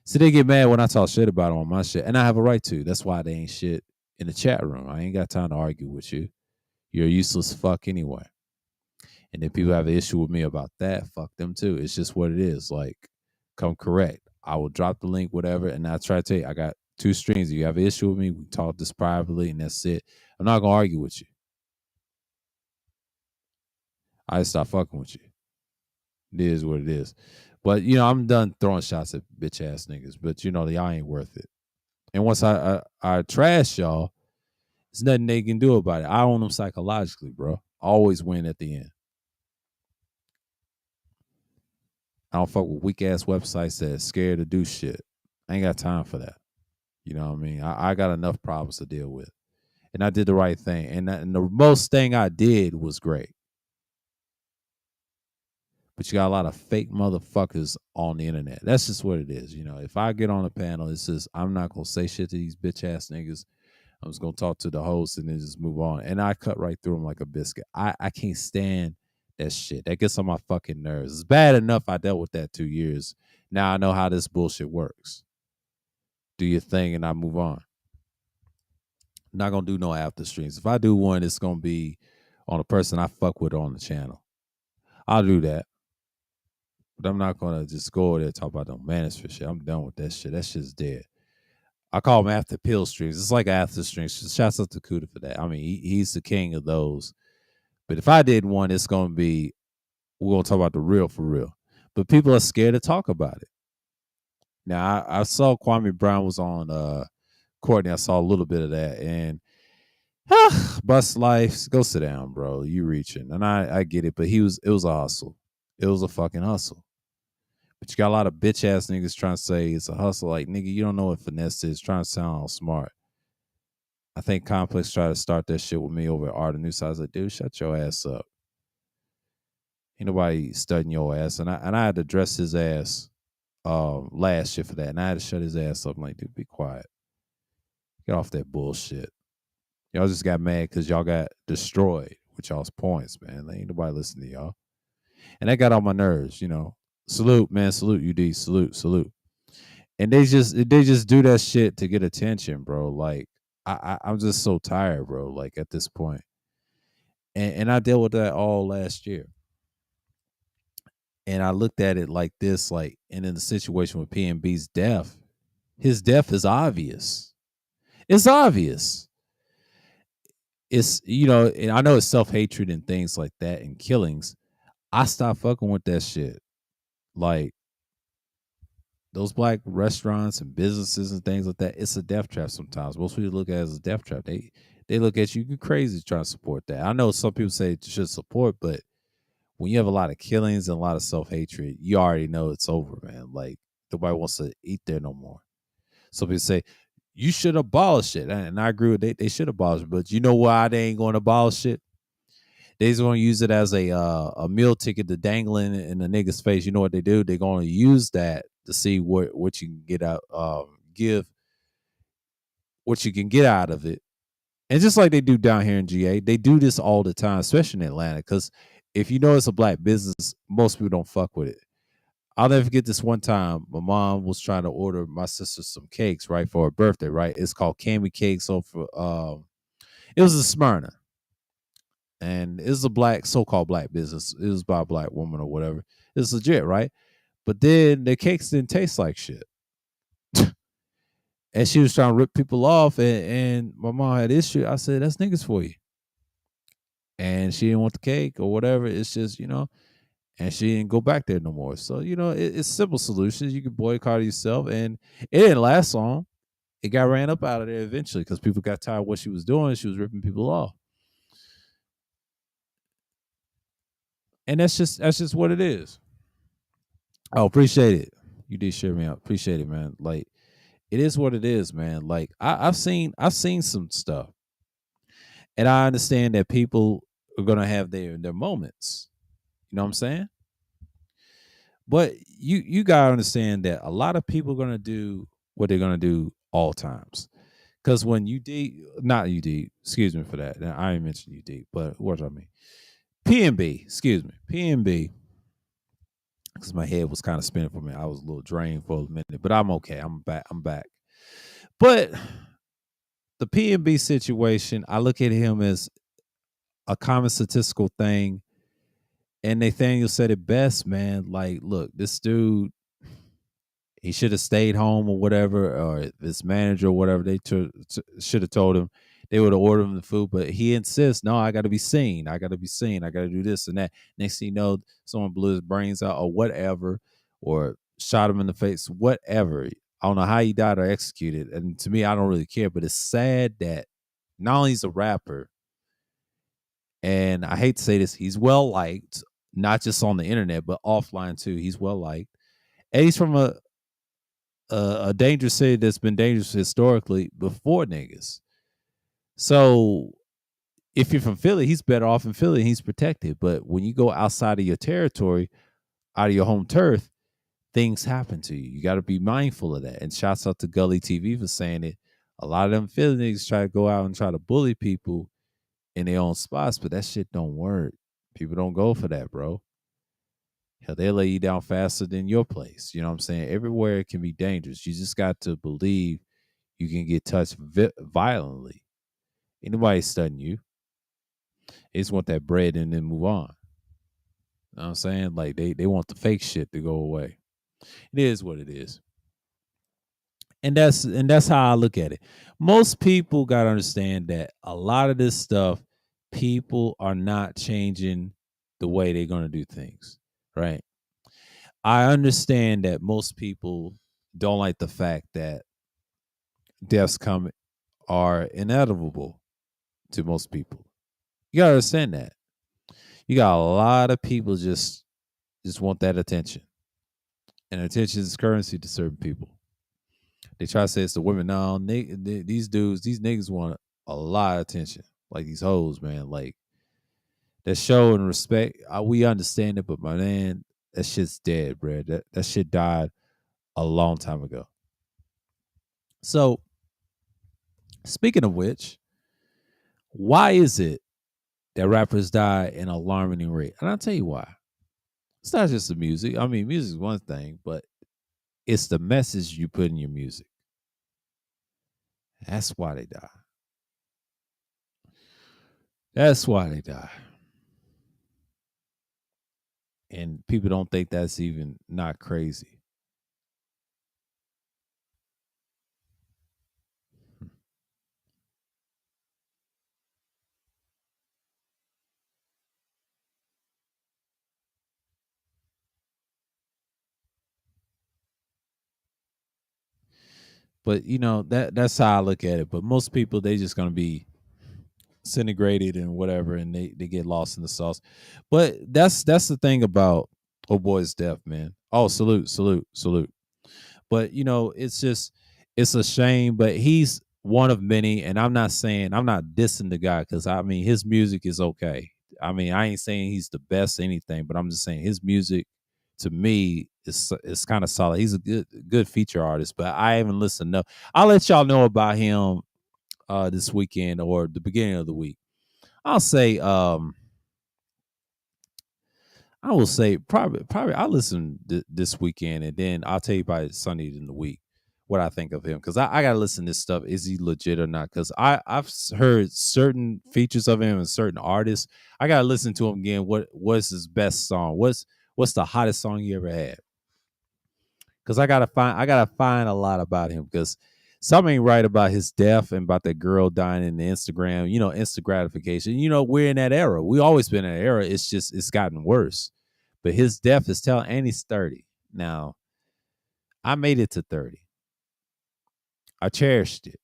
So they get mad when I talk shit about them on my shit, and I have a right to. That's why they ain't shit in the chat room. I ain't got time to argue with you. You're a useless fuck anyway. And then people have an issue with me about that. Fuck them too. It's just what it is. Like, come correct. I will drop the link, whatever, and I try to tell you, I got 2 streams. If you have an issue with me, we talk this privately, and that's it. I'm not gonna argue with you. I just stop fucking with you. It is what it is. But I'm done throwing shots at bitch ass niggas. But y'all ain't worth it. And once I trash y'all, there's nothing they can do about it. I own them psychologically, bro. I always win at the end. I don't fuck with weak ass websites that's scared to do shit. I ain't got time for that. You know what I mean? I got enough problems to deal with. And I did the right thing. And the most thing I did was great. But you got a lot of fake motherfuckers on the internet. That's just what it is. If I get on a panel, it's just I'm not gonna say shit to these bitch ass niggas. I'm just gonna talk to the host and then just move on. And I cut right through them like a biscuit. I can't stand that shit. That gets on my fucking nerves. It's bad enough I dealt with that 2 years. Now I know how this bullshit works. Do your thing and I move on. Not gonna do no after streams. If I do one, it's gonna be on a person I fuck with on the channel. I'll do that. But I'm not gonna just go over there and talk about no manosphere shit. I'm done with that shit. That shit's dead. I call them after pill streams. It's like after streams. Shouts out to Kuda for that. I mean, he's the king of those. But if I did one, it's gonna be we're gonna talk about the real for real. But people are scared to talk about it. Now I saw Kwame Brown was on Courtney. I saw a little bit of that and bust life. Go sit down, bro. You reaching. And I get it, but it was a hustle. It was a fucking hustle. But you got a lot of bitch ass niggas trying to say it's a hustle. Like, nigga, you don't know what finesse is. Trying to sound all smart. I think Complex tried to start that shit with me over at Art of News. I was like, dude, shut your ass up. Ain't nobody studying your ass. And I had to address his ass last shit for that. And I had to shut his ass up. I'm like, dude, be quiet. Get off that bullshit. Y'all just got mad because y'all got destroyed with y'all's points, man. Ain't nobody listening to y'all. And that got on my nerves, you know. Salute, man. Salute, UD. Salute. And they just do that shit to get attention, bro. Like, I'm just so tired, bro. Like, at this point. And I dealt with that all last year. And I looked at it like this, like, and in the situation with PNB's death, his death is obvious. It's obvious. It's, you know, and I know it's self-hatred and things like that and killings. I stopped fucking with that shit. Like, those black restaurants and businesses and things like that, it's a death trap sometimes. Most people look at it as a death trap. They look at you crazy trying to support that. I know some people say you should support, but when you have a lot of killings and a lot of self-hatred, you already know it's over, man. Like, nobody wants to eat there no more. Some people say, you should abolish it. And I agree with they should abolish it. But you know why they ain't going to abolish it? They're just going to use it as a meal ticket to dangling in the nigga's face. You know what they do? They're going to use that to see what you can get out, give what you can get out of it. And just like they do down here in GA, they do this all the time, especially in Atlanta. Because if you know it's a black business, most people don't fuck with it. I'll never forget this one time. My mom was trying to order my sister some cakes, right, for her birthday, right? It's called Cami Cakes. So it was a Smyrna. And it's a black, so-called black business. It was by a black woman or whatever. It's legit, right? But then the cakes didn't taste like shit. And she was trying to rip people off, and my mom had issue. I said, that's niggas for you. And she didn't want the cake or whatever. It's just, you know, and she didn't go back there no more. So, you know, it's simple solutions. You can boycott it yourself. And it didn't last long. It got ran up out of there eventually because people got tired of what she was doing. She was ripping people off. And that's just what it is. Oh, appreciate it. You did share me out. Appreciate it, man. Like, it is what it is, man. Like, I've seen some stuff. And I understand that people are gonna have their moments. You know what I'm saying? But you gotta understand that a lot of people are gonna do what they're gonna do all times. Because when not UD, excuse me for that. I didn't mention UD, but what do I mean? PNB, excuse me, PNB. Because my head was kind of spinning for me. I was a little drained for a minute, but I'm okay. I'm back. But the PNB situation, I look at him as a common statistical thing. And Nathaniel said it best, man. Like, look, this dude, he should have stayed home or whatever, or his manager or whatever, they should have told him. They would have ordered him the food, but he insists, no, I got to be seen. I got to be seen. I got to do this and that. Next thing you know, someone blew his brains out or whatever, or shot him in the face, whatever. I don't know how he died or executed. And to me, I don't really care, but it's sad that not only he's a rapper, and I hate to say this, he's well liked, not just on the internet, but offline too. He's well liked. And he's from a dangerous city that's been dangerous historically before niggas. So if you're from Philly, he's better off in Philly and he's protected. But when you go outside of your territory, out of your home turf, things happen to you. You got to be mindful of that. And shouts out to Gully TV for saying it. A lot of them Philly niggas try to go out and try to bully people in their own spots, but that shit don't work. People don't go for that, bro. Hell, they'll lay you down faster than your place. You know what I'm saying? Everywhere it can be dangerous. You just got to believe you can get touched violently. Anybody studying you. They just want that bread and then move on. You know what I'm saying? Like they want the fake shit to go away. It is what it is. And that's how I look at it. Most people gotta understand that a lot of this stuff, people are not changing the way they're gonna do things. Right. I understand that most people don't like the fact that deaths come are inevitable to most people. You gotta understand that. You got a lot of people just want that attention. And attention is currency to certain people. They try to say it's the women. No, these dudes, these niggas want a lot of attention. Like these hoes, man. Like that show and respect. We understand it, but my man, that shit's dead, bro. That shit died a long time ago. So, speaking of which, why is it that rappers die in an alarming rate? And I'll tell you why. It's not just the music. I mean, music is one thing, but it's the message you put in your music. That's why they die. That's why they die. And people don't think that's even not crazy. But that's how I look at it. But most people they just gonna be disintegrated and whatever, and they get lost in the sauce. But that's the thing about Oh Boy's death, man. Oh, salute, salute, salute. But it's just it's a shame. But he's one of many, and I'm not dissing the guy because I mean his music is okay. I mean I ain't saying he's the best anything, but I'm just saying his music to me is kind of solid. He's a good feature artist, but I haven't listened enough. I'll let y'all know about him this weekend or the beginning of the week. I'll say I will say probably I'll listen this weekend and then I'll tell you by Sunday in the week what I think of him because I gotta listen to this stuff. Is he legit or not? Because I've heard certain features of him and certain artists. I gotta listen to him again. What's his best song? What's the hottest song he ever had? Because I gotta find a lot about him because something ain't right about his death and about that girl dying in the Instagram. Instant gratification. We're in that era. We always been in that era. It's just it's gotten worse. But his death is telling, and he's 30 now. I made it to 30. I cherished it.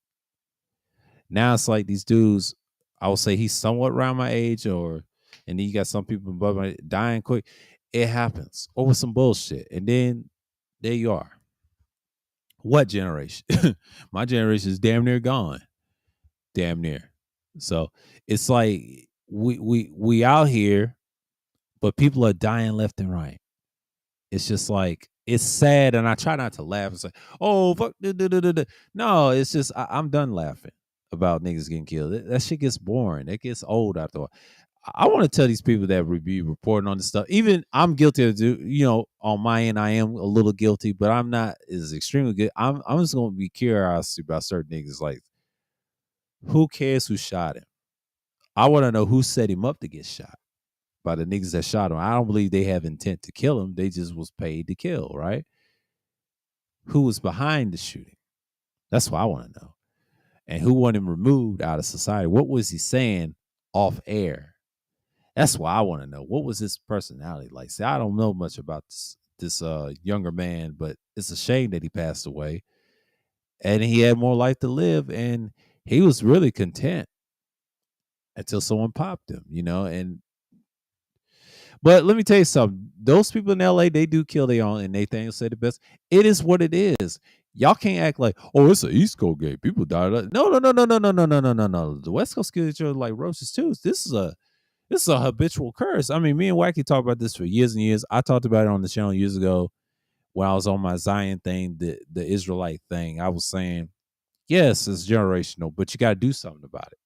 Now it's like these dudes. I would say he's somewhat around my age, and then you got some people above my dying quick. It happens over some bullshit, and then there you are. What generation? My generation is damn near gone. Damn near. So it's like we out here, but people are dying left and right. It's just like it's sad, and I try not to laugh and say, "Oh fuck!" No, it's just I'm done laughing about niggas getting killed. That shit gets boring. It gets old after a while. I want to tell these people that be reporting on this stuff. Even I'm guilty of on my end, I am a little guilty, but I'm not as extremely good. I'm just gonna be curious about certain niggas. Like, who cares who shot him? I want to know who set him up to get shot by the niggas that shot him. I don't believe they have intent to kill him. They just was paid to kill, right? Who was behind the shooting? That's what I want to know. And who wanted him removed out of society? What was he saying off air? That's what I want to know. What was his personality like? See, I don't know much about this younger man, but it's a shame that he passed away. And he had more life to live, and he was really content until someone popped him. And but let me tell you something. Those people in LA, they do kill their own, and Nathaniel said the best. It is what it is. Y'all can't act like, oh, it's an East Coast game. People died. No, no, no, no, no, no, no, no, no, no, no. The West Coast kill each other like roaches too. This is a habitual curse. I mean, me and Wacky talked about this for years and years. I talked about it on the channel years ago when I was on my Zion thing, the Israelite thing. I was saying, yes, it's generational, but you got to do something about it.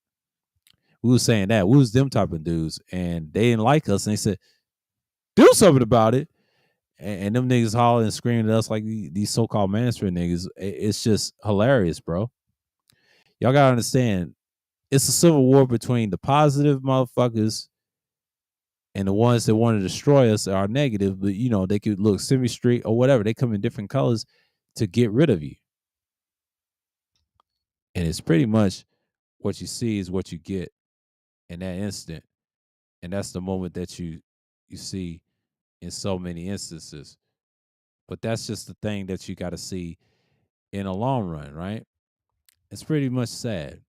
We was saying that. We was them type of dudes, and they didn't like us, and they said, do something about it. And them niggas hollering and screaming at us like these so-called manosphere niggas. It's just hilarious, bro. Y'all gotta understand, It's a civil war between the positive motherfuckers and the ones that want to destroy us are negative, but they could look semi street or whatever. They come in different colors to get rid of you. And it's pretty much what you see is what you get in that instant. And that's the moment that you see in so many instances. But that's just the thing that you got to see in a long run, right? It's pretty much sad.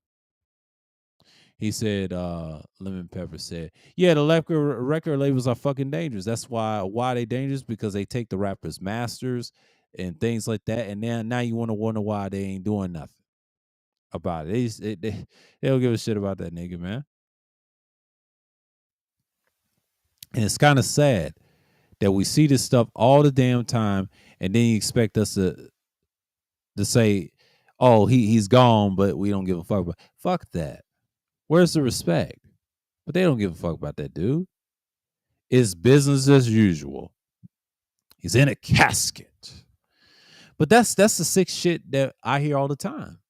He said, Lemon Pepper said, yeah, the record labels are fucking dangerous. That's why they dangerous, because they take the rappers' masters and things like that. And now you want to wonder why they ain't doing nothing about it. They don't give a shit about that nigga, man. And it's kind of sad that we see this stuff all the damn time, and then you expect us to say, oh, he's gone, but we don't give a fuck about. Fuck that. Where's the respect? But they don't give a fuck about that dude. It's business as usual. He's in a casket. But that's the sick shit that I hear all the time.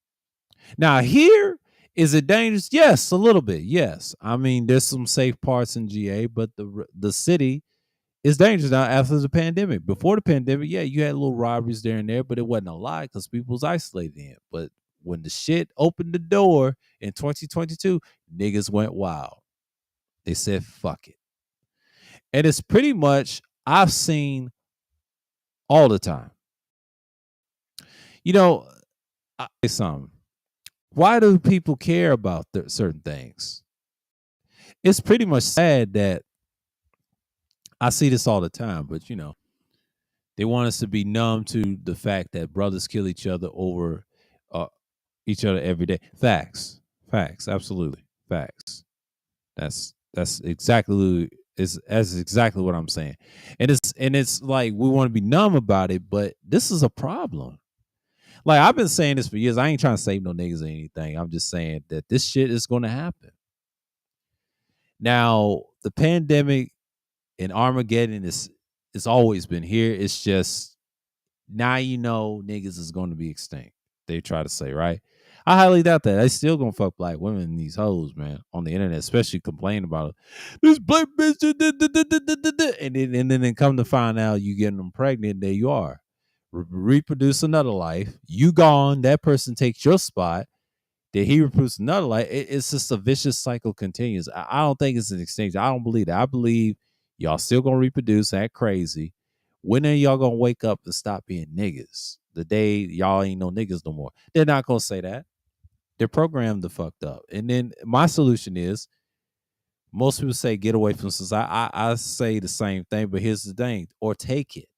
Now, here, is it dangerous? Yes, a little bit. Yes. I mean, there's some safe parts in GA, but the city is dangerous now after the pandemic. Before the pandemic, yeah, you had little robberies there and there, but it wasn't a lot because people was isolated in. But when the shit opened the door in 2022, niggas went wild. They said, fuck it. And it's pretty much, I've seen all the time. I say something. Why do people care about certain things? It's pretty much sad that I see this all the time, but they want us to be numb to the fact that brothers kill each other over each other every day. Facts, absolutely, facts. That's exactly what I'm saying, and it's like we want to be numb about it, but this is a problem. Like I've been saying this for years. I ain't trying to save no niggas or anything. I'm just saying that this shit is going to happen. Now the pandemic and Armageddon it's always been here. It's just now niggas is going to be extinct. They try to say, right? I highly doubt that. They still gonna fuck black women and these hoes, man, on the internet, especially complaining about it. This black bitch, and then come to find out you getting them pregnant. There you are, reproduce another life. You gone. That person takes your spot. Then he reproduce another life. It's just a vicious cycle continues. I don't think it's an extinction. I don't believe that. I believe y'all still gonna reproduce, act crazy. When are y'all gonna wake up and stop being niggas? The day y'all ain't no niggas no more. They're not gonna say that. They're programmed to fucked up. And then my solution is, most people say get away from society. I say the same thing, but here's the thing: or take it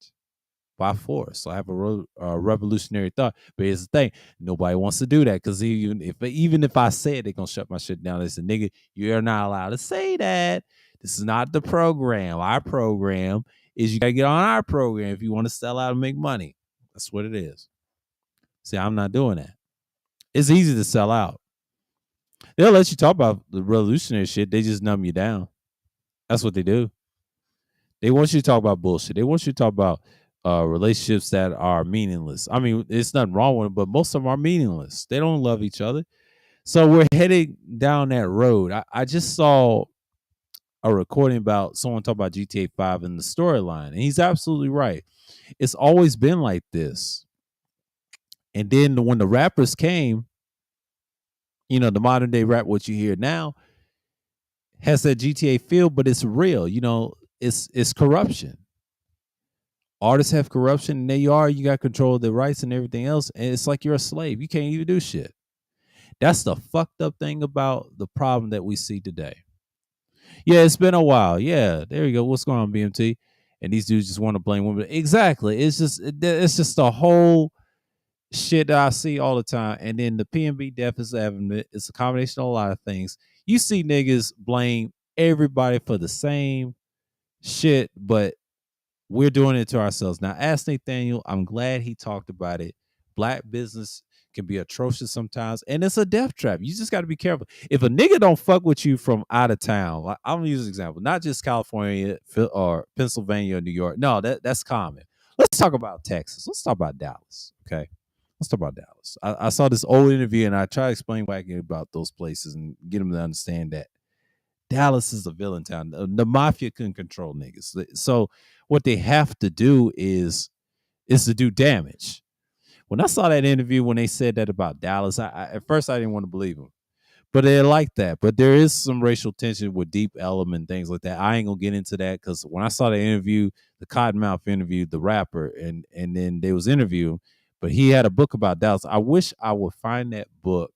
by force. So I have a revolutionary thought, but here's the thing: nobody wants to do that, because even if I say it, they're gonna shut my shit down. They say, nigga, you are not allowed to say that. This is not the program. Our program is you gotta get on our program if you want to sell out and make money. That's what it is. See, I'm not doing that. It's easy to sell out. They'll let you talk about the revolutionary shit. They just numb you down. That's what they do. They want you to talk about bullshit. They want you to talk about relationships that are meaningless. I mean, it's nothing wrong with them, but most of them are meaningless. They don't love each other. So we're heading down that road. I just saw a recording about someone talk about GTA 5 and the storyline, and he's absolutely right. It's always been like this. And then when the rappers came, the modern day rap, what you hear now, has that GTA feel, but it's real. It's corruption. Artists have corruption, and there you are. You got control of their rights and everything else, and it's like you're a slave. You can't even do shit. That's the fucked up thing about the problem that we see today. Yeah, it's been a while. Yeah, there you go. What's going on, BMT? And these dudes just want to blame women. Exactly. It's just the whole shit that I see all the time. And then the PNB death is evident. It's a combination of a lot of things. You see niggas blame everybody for the same shit, but we're doing it to ourselves. Now, ask Nathaniel. I'm glad he talked about it. Black business can be atrocious sometimes, and it's a death trap. You just got to be careful. If a nigga don't fuck with you from out of town, like, I'm gonna use an example, not just California or Pennsylvania or New York. No, that's common. Let's talk about Texas. Let's talk about Dallas. Okay. Let's talk about Dallas. I saw this old interview and I try to explain wacky about those places and get them to understand that Dallas is a villain town. The mafia couldn't control niggas. So what they have to do is to do damage. When I saw that interview when they said that about Dallas, at first I didn't want to believe them. But they like that. But there is some racial tension with Deep Element things like that. I ain't gonna get into that because when I saw the interview, the Cottonmouth interviewed the rapper, and then they was interviewing, but he had a book about Dallas. I wish I would find that book.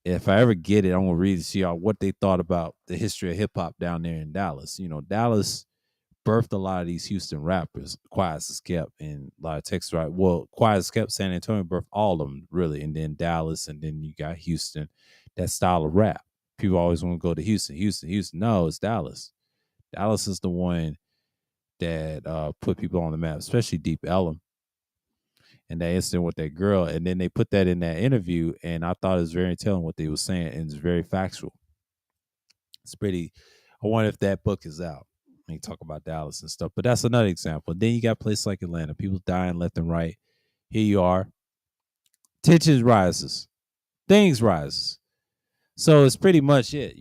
If I ever get it, I'm gonna read it to y'all what they thought about the history of hip hop down there in Dallas. Dallas birthed a lot of these Houston rappers. Quiet as Kept and a lot of Texas right. Well, Quiet as Kept, San Antonio birthed all of them really, and then Dallas, and then you got Houston. That style of rap. People always want to go to Houston, Houston, Houston. No, it's Dallas. Dallas is the one that put people on the map, especially Deep Ellum and that incident with that girl. And then they put that in that interview, and I thought it was very telling what they were saying, and it's very factual. It's pretty. I wonder if that book is out. They talk about Dallas and stuff, but that's another example. Then you got places like Atlanta, people dying left and right. Here you are, tensions rises, things rises. So it's pretty much it,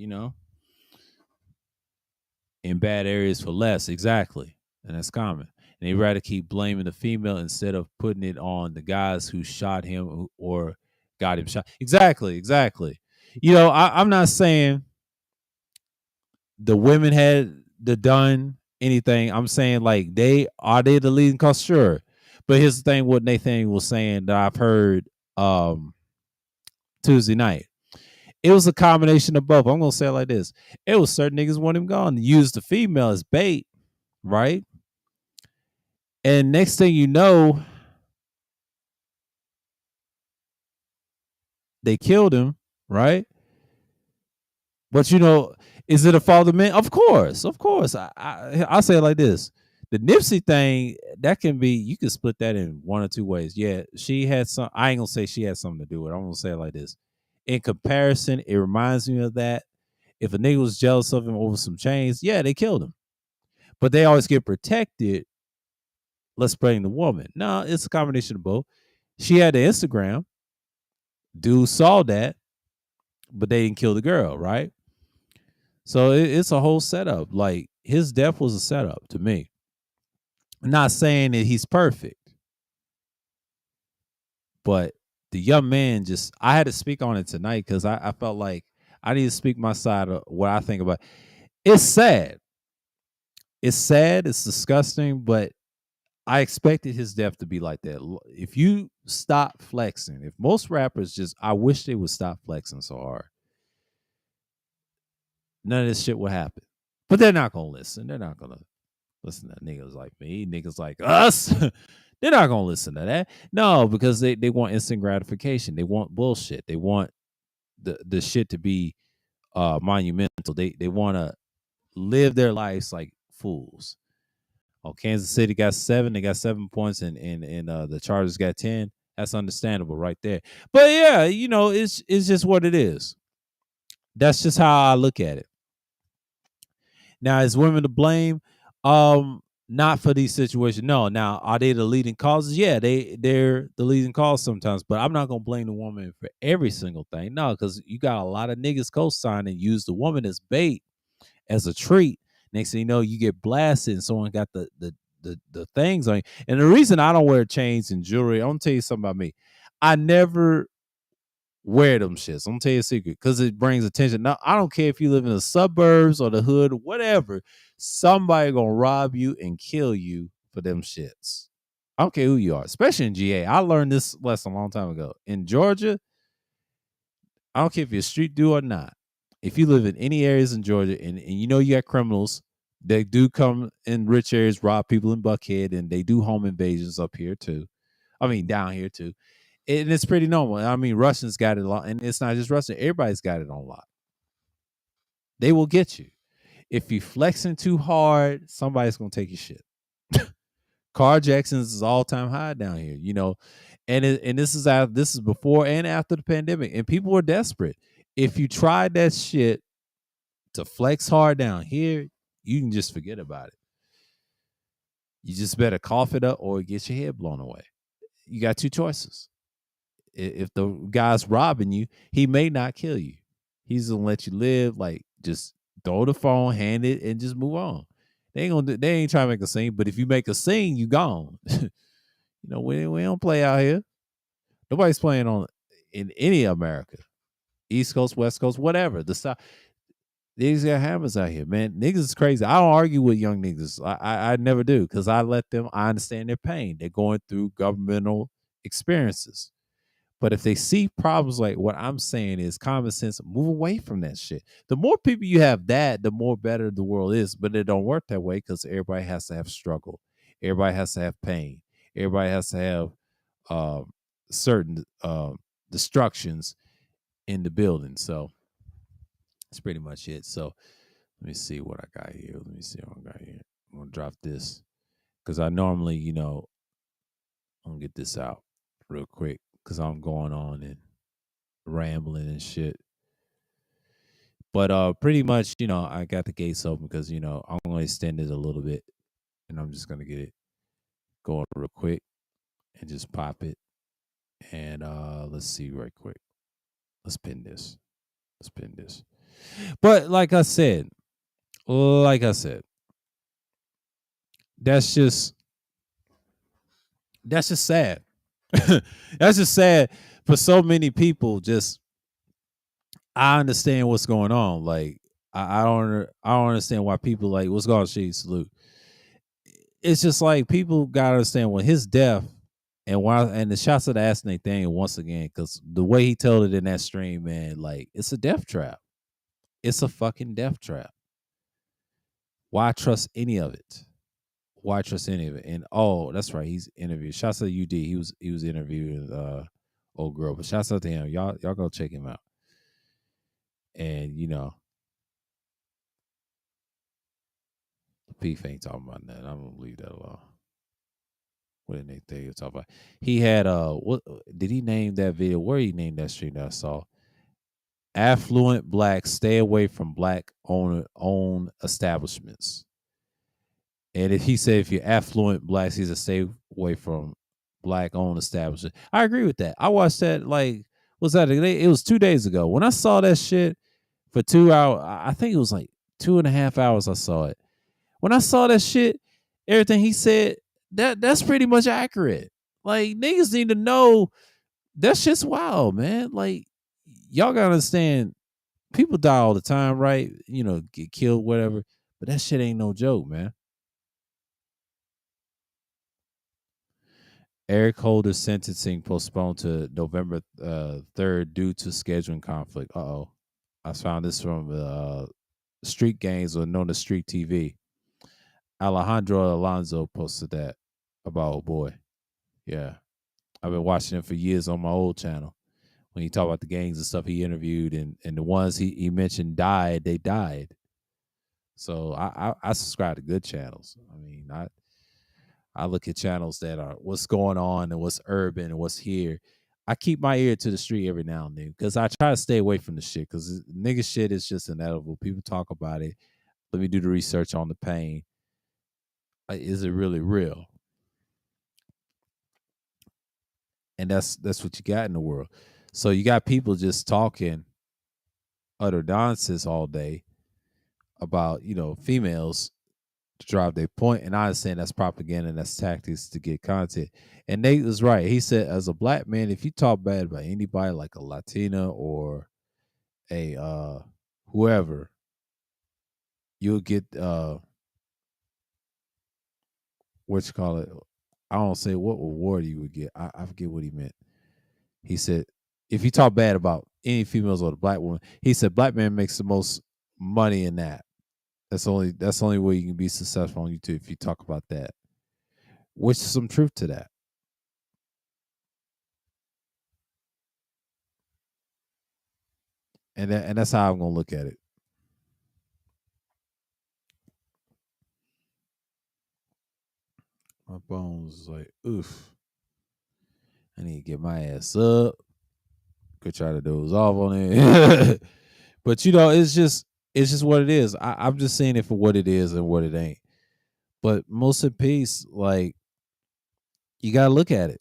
in bad areas for less, exactly, and that's common. And they rather keep blaming the female instead of putting it on the guys who shot him or got him shot. Exactly, exactly. I'm not saying the women had done anything. I'm saying like they the leading cause, sure. But here's the thing: what Nathan was saying that I've heard Tuesday night. It was a combination of both. I'm gonna say it like this: it was certain niggas want him gone, use the female as bait, right? And next thing you know, they killed him, right? But is it a fault of men? Of course, of course. I'll say it like this: the Nipsey thing that can be, you can split that in one or two ways. Yeah, she had some. I ain't gonna say she had something to do with it. I'm gonna say it like this: in comparison, it reminds me of that. If a nigga was jealous of him over some chains, yeah, they killed him. But they always get protected. Let's blame the woman. No, it's a combination of both. She had the Instagram. Dude saw that, but they didn't kill the girl, right? So it's a whole setup. Like his death was a setup to me. I'm not saying that he's perfect, but the young man I had to speak on it tonight because I felt like I need to speak my side of what I think about. It's sad. It's sad. It's disgusting, but I expected his death to be like that. If you stop flexing, if most rappers I wish they would stop flexing so hard. None of this shit would happen. But they're not going to listen. They're not going to listen to niggas like me, niggas like us. They're not going to listen to that. No, because they want instant gratification. They want bullshit. They want the shit to be monumental. They want to live their lives like fools. Oh, Kansas City got 7. They got 7 points, and the Chargers got 10. That's understandable right there. But yeah, it's just what it is. That's just how I look at it. Now, is women to blame? Not for these situations. No. Now, are they the leading causes? Yeah, they're the leading cause sometimes. But I'm not gonna blame the woman for every single thing. No, because you got a lot of niggas co-sign and use the woman as bait, as a treat. Next thing you know, you get blasted, and someone got the things on you. And the reason I don't wear chains and jewelry, I'm gonna tell you something about me. I never wear them shits. I'm gonna tell you a secret, because it brings attention. Now, I don't care if you live in the suburbs or the hood, whatever. Somebody gonna rob you and kill you for them shits. I don't care who you are, especially in GA. I learned this lesson a long time ago. In Georgia, I don't care if you're a street dude or not. If you live in any areas in Georgia and you got criminals, they do come in rich areas, rob people in Buckhead, and they do home invasions up here too. I mean, down here too. And it's pretty normal. I mean, Russians got it a lot, and it's not just Russian. Everybody's got it on lock. They will get you. If you flexing too hard, somebody's gonna take your shit. Carjackings is all-time high down here, and this is before and after the pandemic, and people were desperate. If you tried that shit to flex hard down here, you can just forget about it. You just better cough it up or get your head blown away. you got two choices. If the guy's robbing you, he may not kill you. He's gonna let you live. Like, just throw the phone, hand it, and just move on. They ain't trying to make a scene. But if you make a scene, you gone. We don't play out here. Nobody's playing on in any America, East Coast, West Coast, whatever. The South. Niggas got hammers out here, man. Niggas is crazy. I don't argue with young niggas. I never do, because I let them. I understand their pain. They're going through governmental experiences. But if they see problems like what I'm saying is common sense, move away from that shit. The more people you have that, the more better the world is. But it don't work that way, because everybody has to have struggle. Everybody has to have pain. Everybody has to have certain destructions in the building. So that's pretty much it. So let me see what I got here. I'm gonna drop this, because I normally, I'm gonna get this out real quick, because I'm going on and rambling and shit. But pretty much, I got the gates open, because I'm gonna extend it a little bit, and I'm just gonna get it going real quick and just pop it. And let's see right quick. Let's pin this. But like I said, that's just sad. That's just sad for so many people. Just, I understand what's going on. Like, I don't understand why people, like, what's going on, Shade Salute. It's just like, people gotta understand, when his death and the shots of the ass Nathaniel, once again, because the way he told it in that stream, man, like, it's a death trap. It's a fucking death trap. Why trust any of it? And that's right, he's interviewed. Shouts out to UD. He was interviewing old girl. But shouts out to him. Y'all go check him out. And Beef ain't talking about that. I'm gonna leave that alone. What did Nathaniel talk about? He had what did he name that video? Where he named that stream that I saw? Affluent blacks stay away from black owned establishments. And if he said, if you're affluent blacks, he's a stay away from black owned establishment. I agree with that. I watched that, like, was that it was 2 days ago. When I saw that shit for 2 hours, I think it was like 2.5 hours I saw it. When I saw that shit, everything he said, that's pretty much accurate. Like, niggas need to know that shit's wild, man. Like, y'all gotta understand, people die all the time, right? Get killed, whatever. But that shit ain't no joke, man. Eric Holder's sentencing postponed to November 3rd due to scheduling conflict. I found this from Street Games, or known as Street TV. Alejandro Alonso posted that about old boy. Yeah. I've been watching him for years on my old channel. When he talked about the gangs and stuff he interviewed, and the ones he mentioned they died. So I subscribe to good channels. I mean, I look at channels that are what's going on and what's urban and what's here. I keep my ear to the street every now and then, because I try to stay away from the shit, because nigga shit is just inevitable. People talk about it. Let me do the research on the pain. Is it really real? And that's what you got in the world. So you got people just talking utter nonsense all day about, females to drive their point. And I understand that's propaganda and that's tactics to get content. And Nate was right. He said, as a black man, if you talk bad about anybody, like a Latina or a whoever, you'll get what you call it. I don't say what reward you would get. I forget what he meant. He said, if you talk bad about any females or the black woman, he said black man makes the most money in that. That's the only way you can be successful on YouTube, if you talk about that. Which is some truth to that. And that's how I'm gonna look at it. My bones is like, oof. I need to get my ass up. Could try to doze off on it. But it's just what it is. I'm just saying it for what it is and what it ain't. But most of peace, like, you gotta look at it.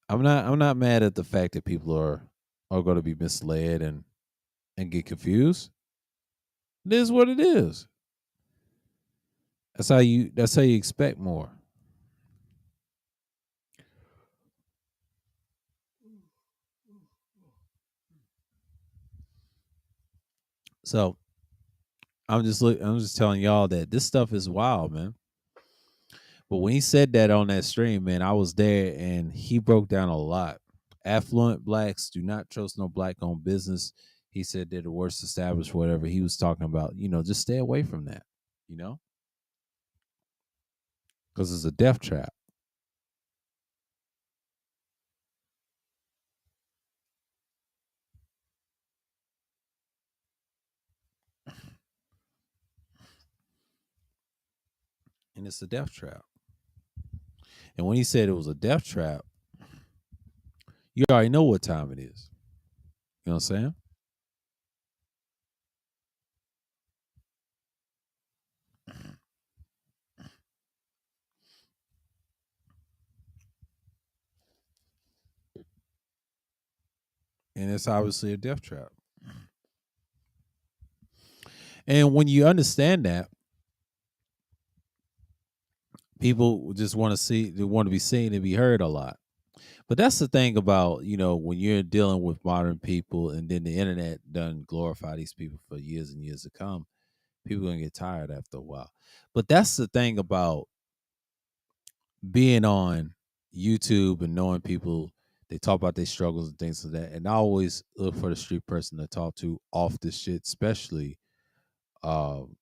I'm not mad at the fact that people are going to be misled and get confused. It is what it is. That's how you expect more. So I'm just telling y'all that this stuff is wild, man. But when he said that on that stream, man, I was there and he broke down a lot. Affluent blacks do not trust no black owned business. He said they're the worst established, whatever. He was talking about, just stay away from that, you know, because it's a death trap. And it's a death trap. And when he said it was a death trap, you already know what time it is. You know what I'm saying? And it's obviously a death trap. And when you understand that, people just want to see, they want to be seen and be heard a lot. But that's the thing about, when you're dealing with modern people and then the internet done glorify these people for years and years to come, people gonna get tired after a while. But that's the thing about being on YouTube and knowing people, they talk about their struggles and things like that. And I always look for the street person to talk to off this shit, especially um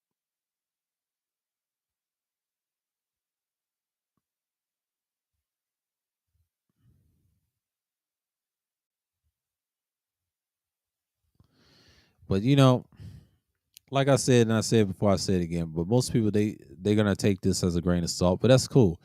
but like I said, and I said before, I said it again, but most people they're gonna take this as a grain of salt, but that's cool.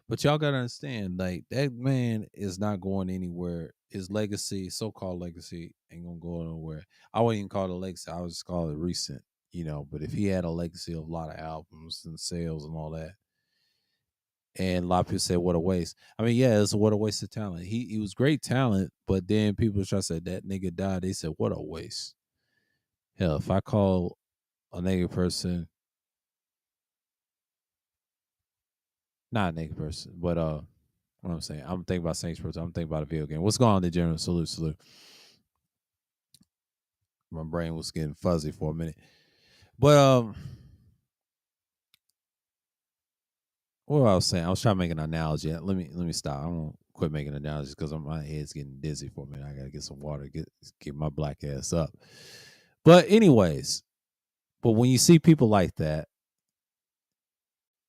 But y'all gotta understand, like that man is not going anywhere. His legacy, so-called legacy, ain't gonna go nowhere. I wouldn't even call it a legacy. I would just call it recent. But if he had a legacy of a lot of albums and sales and all that, and a lot of people say, "What a waste." I mean, yeah, it's what a waste of talent. He was great talent, but then people try to say that nigga died. They said, "What a waste." Hell, if I call a nigga person, not a nigga person, but what I'm saying, I'm thinking about Saints person. I'm thinking about a video game. What's going on, the general? Salute, salute. My brain was getting fuzzy for a minute. But what I was saying, I was trying to make an analogy. Let me stop. I'm gonna quit making analogies because my head's getting dizzy for a minute. I gotta get some water, get my black ass up. But anyways, but when you see people like that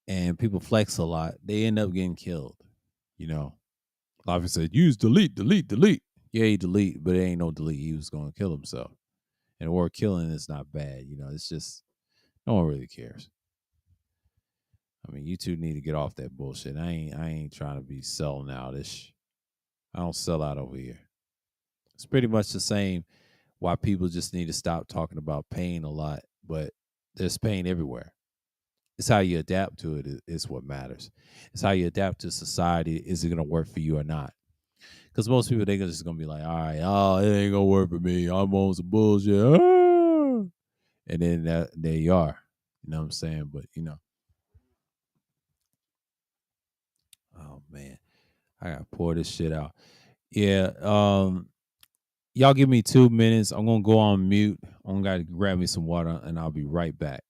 and people flex a lot, they end up getting killed. You know, obviously said, use delete, delete, delete. Yeah, he delete, but it ain't no delete. He was gonna kill himself. And or killing is not bad. It's just no one really cares. I mean, you two need to get off that bullshit. I ain't trying to be selling out. I don't sell out over here. It's pretty much the same. Why people just need to stop talking about pain a lot, but there's pain everywhere. It's how you adapt to it is what matters. It's how you adapt to society. Is it gonna work for you or not? Because most people they're just gonna be like, all right, oh, it ain't gonna work for me. I'm on some bullshit. Ah. And then there you are. You know what I'm saying? But oh man, I gotta pour this shit out. Yeah. Y'all give me 2 minutes. I'm gonna go on mute. I'm gonna grab me some water and I'll be right back.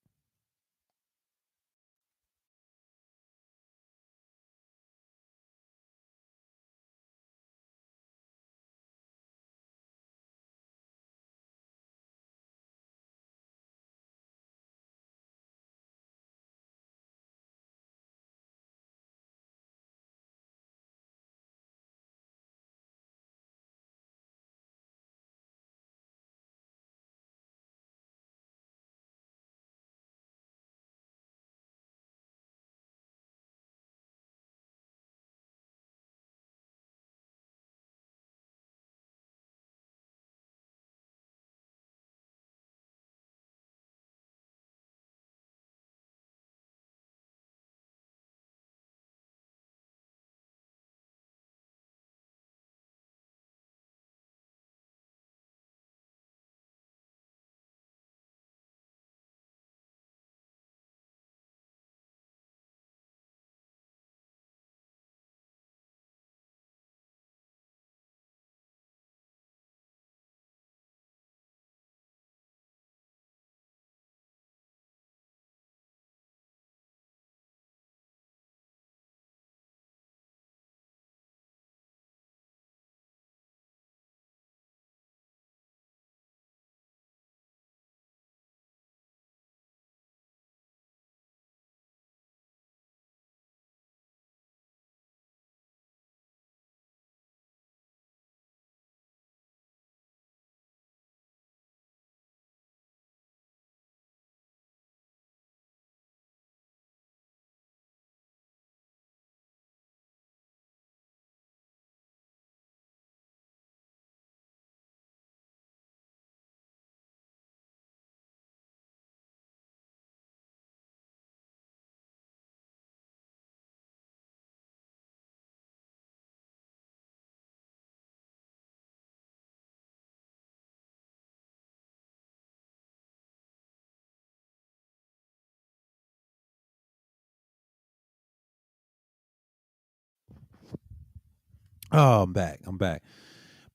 Oh, I'm back. I'm back.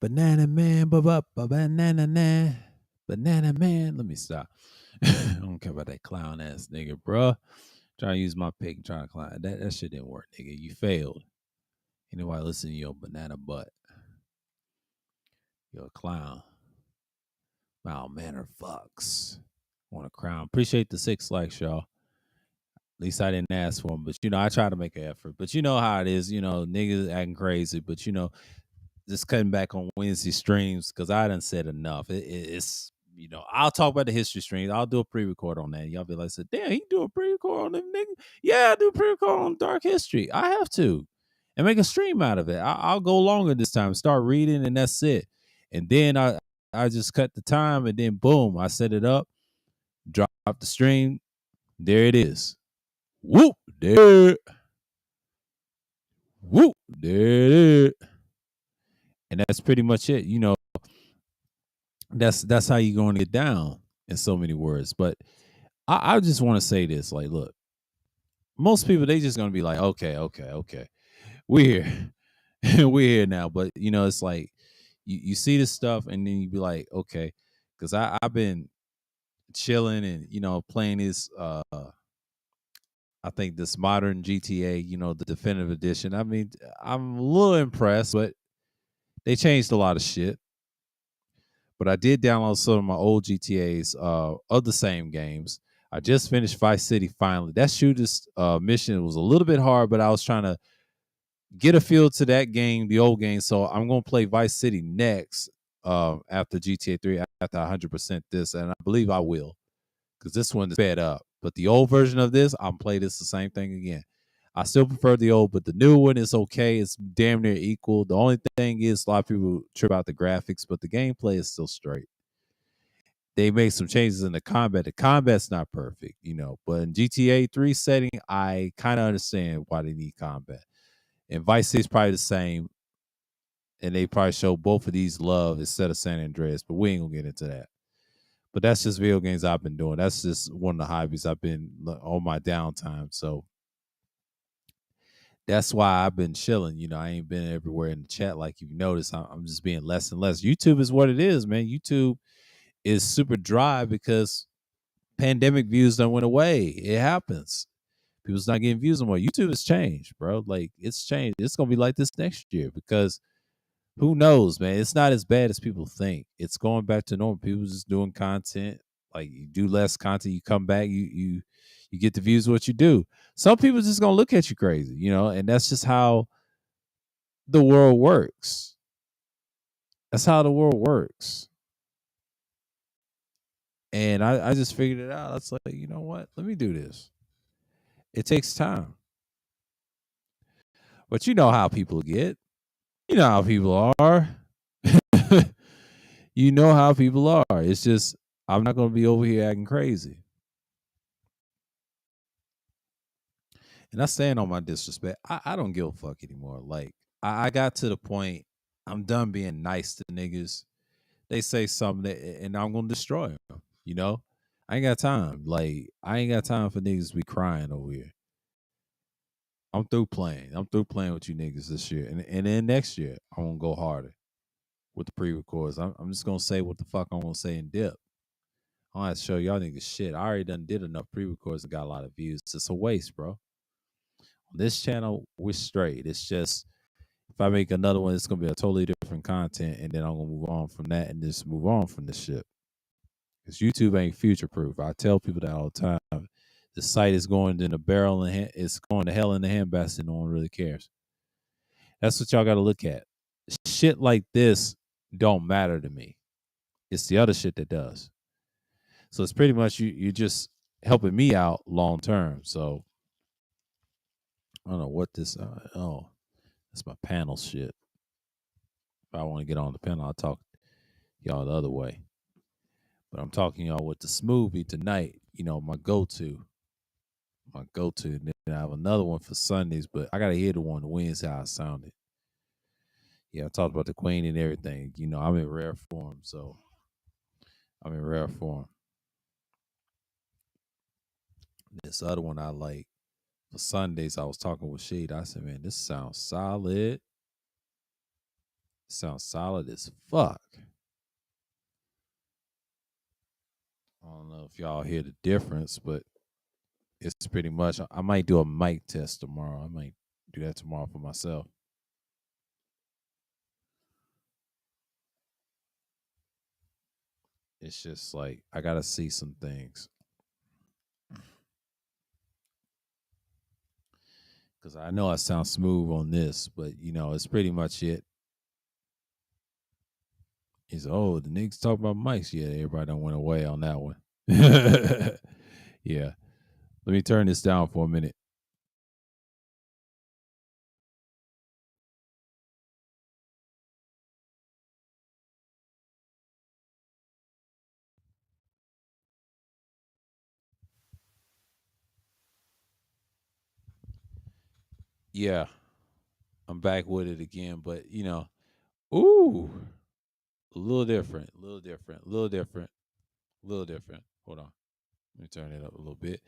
Banana man, banana man, banana man. Let me stop. I don't care about that clown ass nigga, bruh. Trying to use my pick and trying to clown. That shit didn't work, nigga. You failed. You know why? Listen to your banana butt. You're a clown. Wow, manner fucks. Want a crown. Appreciate the 6 likes, y'all. At least I didn't ask for them, but I try to make an effort. But you know how it is, niggas acting crazy. But just cutting back on Wednesday streams because I done said enough. It's I'll talk about the history streams. I'll do a pre-record on that. Y'all be like, damn, he do a pre-record on them nigga. Yeah, I do a pre-record on dark history. I have to, and make a stream out of it. I'll go longer this time. Start reading, and that's it. And then I just cut the time, and then boom, I set it up, drop the stream. There it is. Whoop there, whoop there, and that's pretty much it. That's how you're going to get down in so many words. But I just want to say this: like, look, most people they just gonna be like, okay, we're here, we're here now. But it's like you see this stuff, and then you be like, okay, because I've been chilling and playing this. I think this modern GTA, the definitive edition. I mean, I'm a little impressed, but they changed a lot of shit. But I did download some of my old GTAs of the same games. I just finished Vice City finally. That shooter's mission was a little bit hard, but I was trying to get a feel to that game, the old game. So I'm going to play Vice City next after GTA 3, after 100% this, and I believe I will because this one is sped up. But the old version of this, I'm play this the same thing again. I still prefer the old, but the new one is okay. It's damn near equal. The only thing is a lot of people trip out the graphics, but the gameplay is still straight. They made some changes in the combat. The combat's not perfect, but in GTA 3 setting, I kind of understand why they need combat. And Vice City is probably the same, and they probably show both of these love instead of San Andreas, but we ain't gonna get into that. But that's just video games I've been doing. That's just one of the hobbies I've been on my downtime. So that's why I've been chilling. I ain't been everywhere in the chat like you've noticed. I'm just being less and less. YouTube is what it is, man. YouTube is super dry because pandemic views don't went away. It happens. People's not getting views anymore. YouTube has changed, bro. Like it's changed. It's gonna be like this next year because who knows, man? It's not as bad as people think. It's going back to normal. People just doing content. Like you do less content, you come back, you get the views what you do. Some people just gonna look at you crazy, and that's just how the world works. That's how the world works. And I just figured it out. It's like, you know what? Let me do this. It takes time. But you know how people get. You know how people are. You know how people are. It's just I'm not gonna be over here acting crazy. And I stand on my disrespect. I don't give a fuck anymore. Like I got to the point I'm done being nice to niggas. They say something and I'm gonna destroy them. I ain't got time. Like I ain't got time for niggas to be crying over here. I'm through playing. I'm through playing with you niggas this year, and then next year I'm gonna go harder with the pre-records. I'm just gonna say what the fuck I'm gonna say in depth. I don't have to show y'all niggas shit. I already done did enough pre-records and got a lot of views. It's a waste, bro. On this channel, we're straight. It's just if I make another one, it's gonna be a totally different content, and then I'm gonna move on from that and just move on from this shit. Because YouTube ain't future proof. I tell people that all the time. The site is going in the barrel and it's going to hell in the handbasket. No one really cares. That's what y'all got to look at. Shit like this don't matter to me. It's the other shit that does. So it's pretty much you're just helping me out long term. So I don't know what this. Oh, that's my panel shit. If I want to get on the panel, I'll talk y'all the other way. But I'm talking y'all with the smoothie tonight. My go-to. And then I have another one for Sundays, but I gotta hear the one Wednesday how it sounded. Yeah, I talked about the Queen and everything. I'm in rare form, so I'm in rare form. This other one I like for Sundays, I was talking with Shade. I said, man, this sounds solid. Sounds solid as fuck. I don't know if y'all hear the difference, but it's pretty much. I might do a mic test tomorrow. I might do that tomorrow for myself. It's just like I gotta see some things because I know I sound smooth on this, but it's pretty much it. He's oh the niggas talk about mics. Yeah, everybody done went away on that one. Yeah, let me turn this down for a minute. Yeah, I'm back with it again, but ooh, a little different, a little different, a little different, a little different. Hold on, let me turn it up a little bit.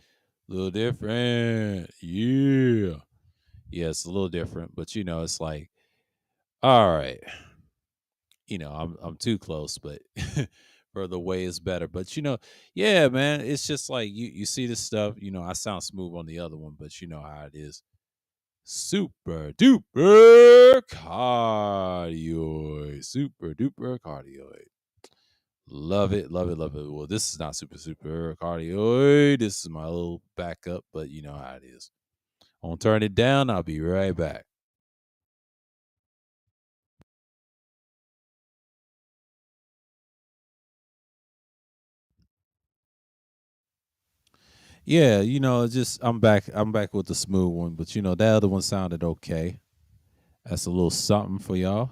A little different, yeah, yeah, it's a little different, but it's like, all right, I'm too close, but further away is better. But yeah, man, it's just like you see this stuff. I sound smooth on the other one, but you know how it is. Super duper cardioid. Super duper cardioid. Love it, love it, love it. Well, this is not super cardioid. This is my little backup, but you know how it is. I'm gonna turn it down. I'll be right back. Yeah, just I'm back. I'm back with the smooth one, but that other one sounded okay. That's a little something for y'all.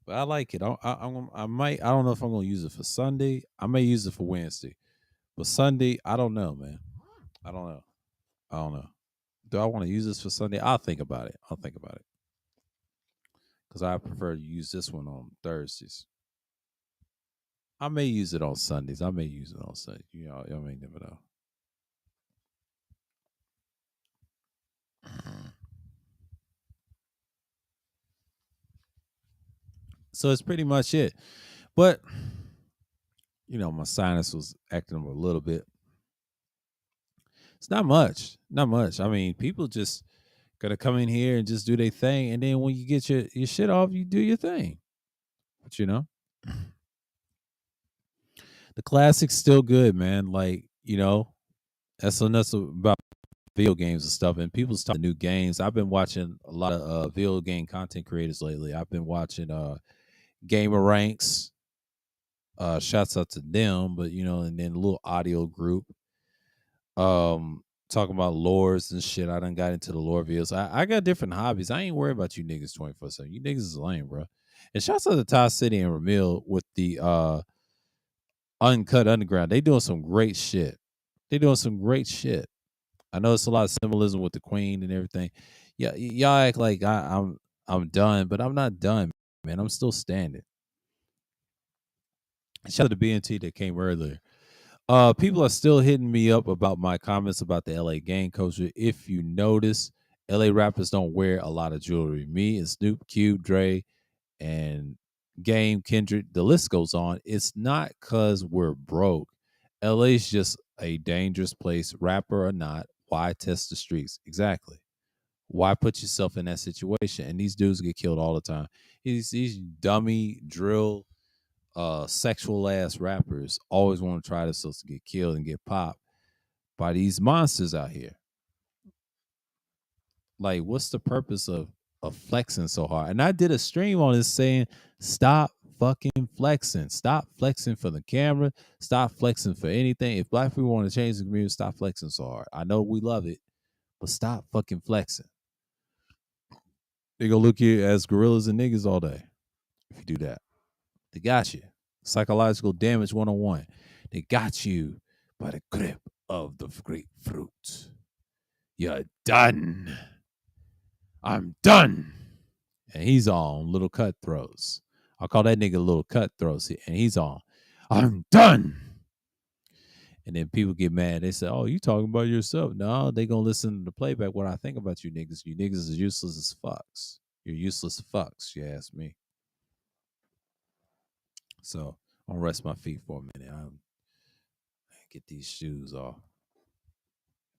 But I like it. I might. I don't know if I'm gonna use it for Sunday. I may use it for Wednesday, but Sunday, I don't know, man. I don't know. I don't know. Do I want to use this for Sunday? I'll think about it. I'll think about it because I prefer to use this one on Thursdays. I may use it on Sundays. I may use it on Sunday. Y'all may never know. So it's pretty much it. But my sinus was acting up a little bit. It's not much. Not much. I mean, people just gotta come in here and just do their thing, and then when you get your shit off, you do your thing. But the classic's still good, man. Like that's enough about video games and stuff. And people's talking new games. I've been watching a lot of video game content creators lately. I've been watching Gamer Ranks. Shouts out to them, but and then a little audio group. Talking about lores and shit. I done got into the lore videos. I got different hobbies. I ain't worried about you niggas 24/7. You niggas is lame, bro. And shouts out to Ty City and Ramil with the Uncut Underground. They doing some great shit. They doing some great shit. I know it's a lot of symbolism with the Queen and everything. Yeah, y'all act like I'm done, but I'm not done, man. I'm still standing. Shout out to BNT that came earlier. People are still hitting me up about my comments about the LA gang culture. If you notice, LA rappers don't wear a lot of jewelry. Me and Snoop, Cube, Dre, and Game, Kendrick, the list goes on. It's not because we're broke. LA's just a dangerous place, rapper or not. Why test the streets? Exactly. Why put yourself in that situation? And these dudes get killed all the time. These dummy drill sexual ass rappers always want to try themselves to get killed and get popped by these monsters out here. Like, what's the purpose of flexing so hard? And I did a stream on this saying, stop fucking flexing. Stop flexing for the camera. Stop flexing for anything. If black people want to change the community, stop flexing so hard. I know we love it, but stop fucking flexing. They gonna look you as gorillas and niggas all day if you do that. They got you. Psychological damage 101. They got you by the grip of the grapefruit. You're done. I'm done. And he's on little cutthroats. I'll call that nigga little cutthroats. And he's on. I'm done. And then people get mad. They say, oh, you talking about yourself. No, they gonna listen to the playback what I think about you niggas. You niggas is useless as fucks. You're useless fucks, you ask me. So I'm gonna rest my feet for a minute. I'm get these shoes off.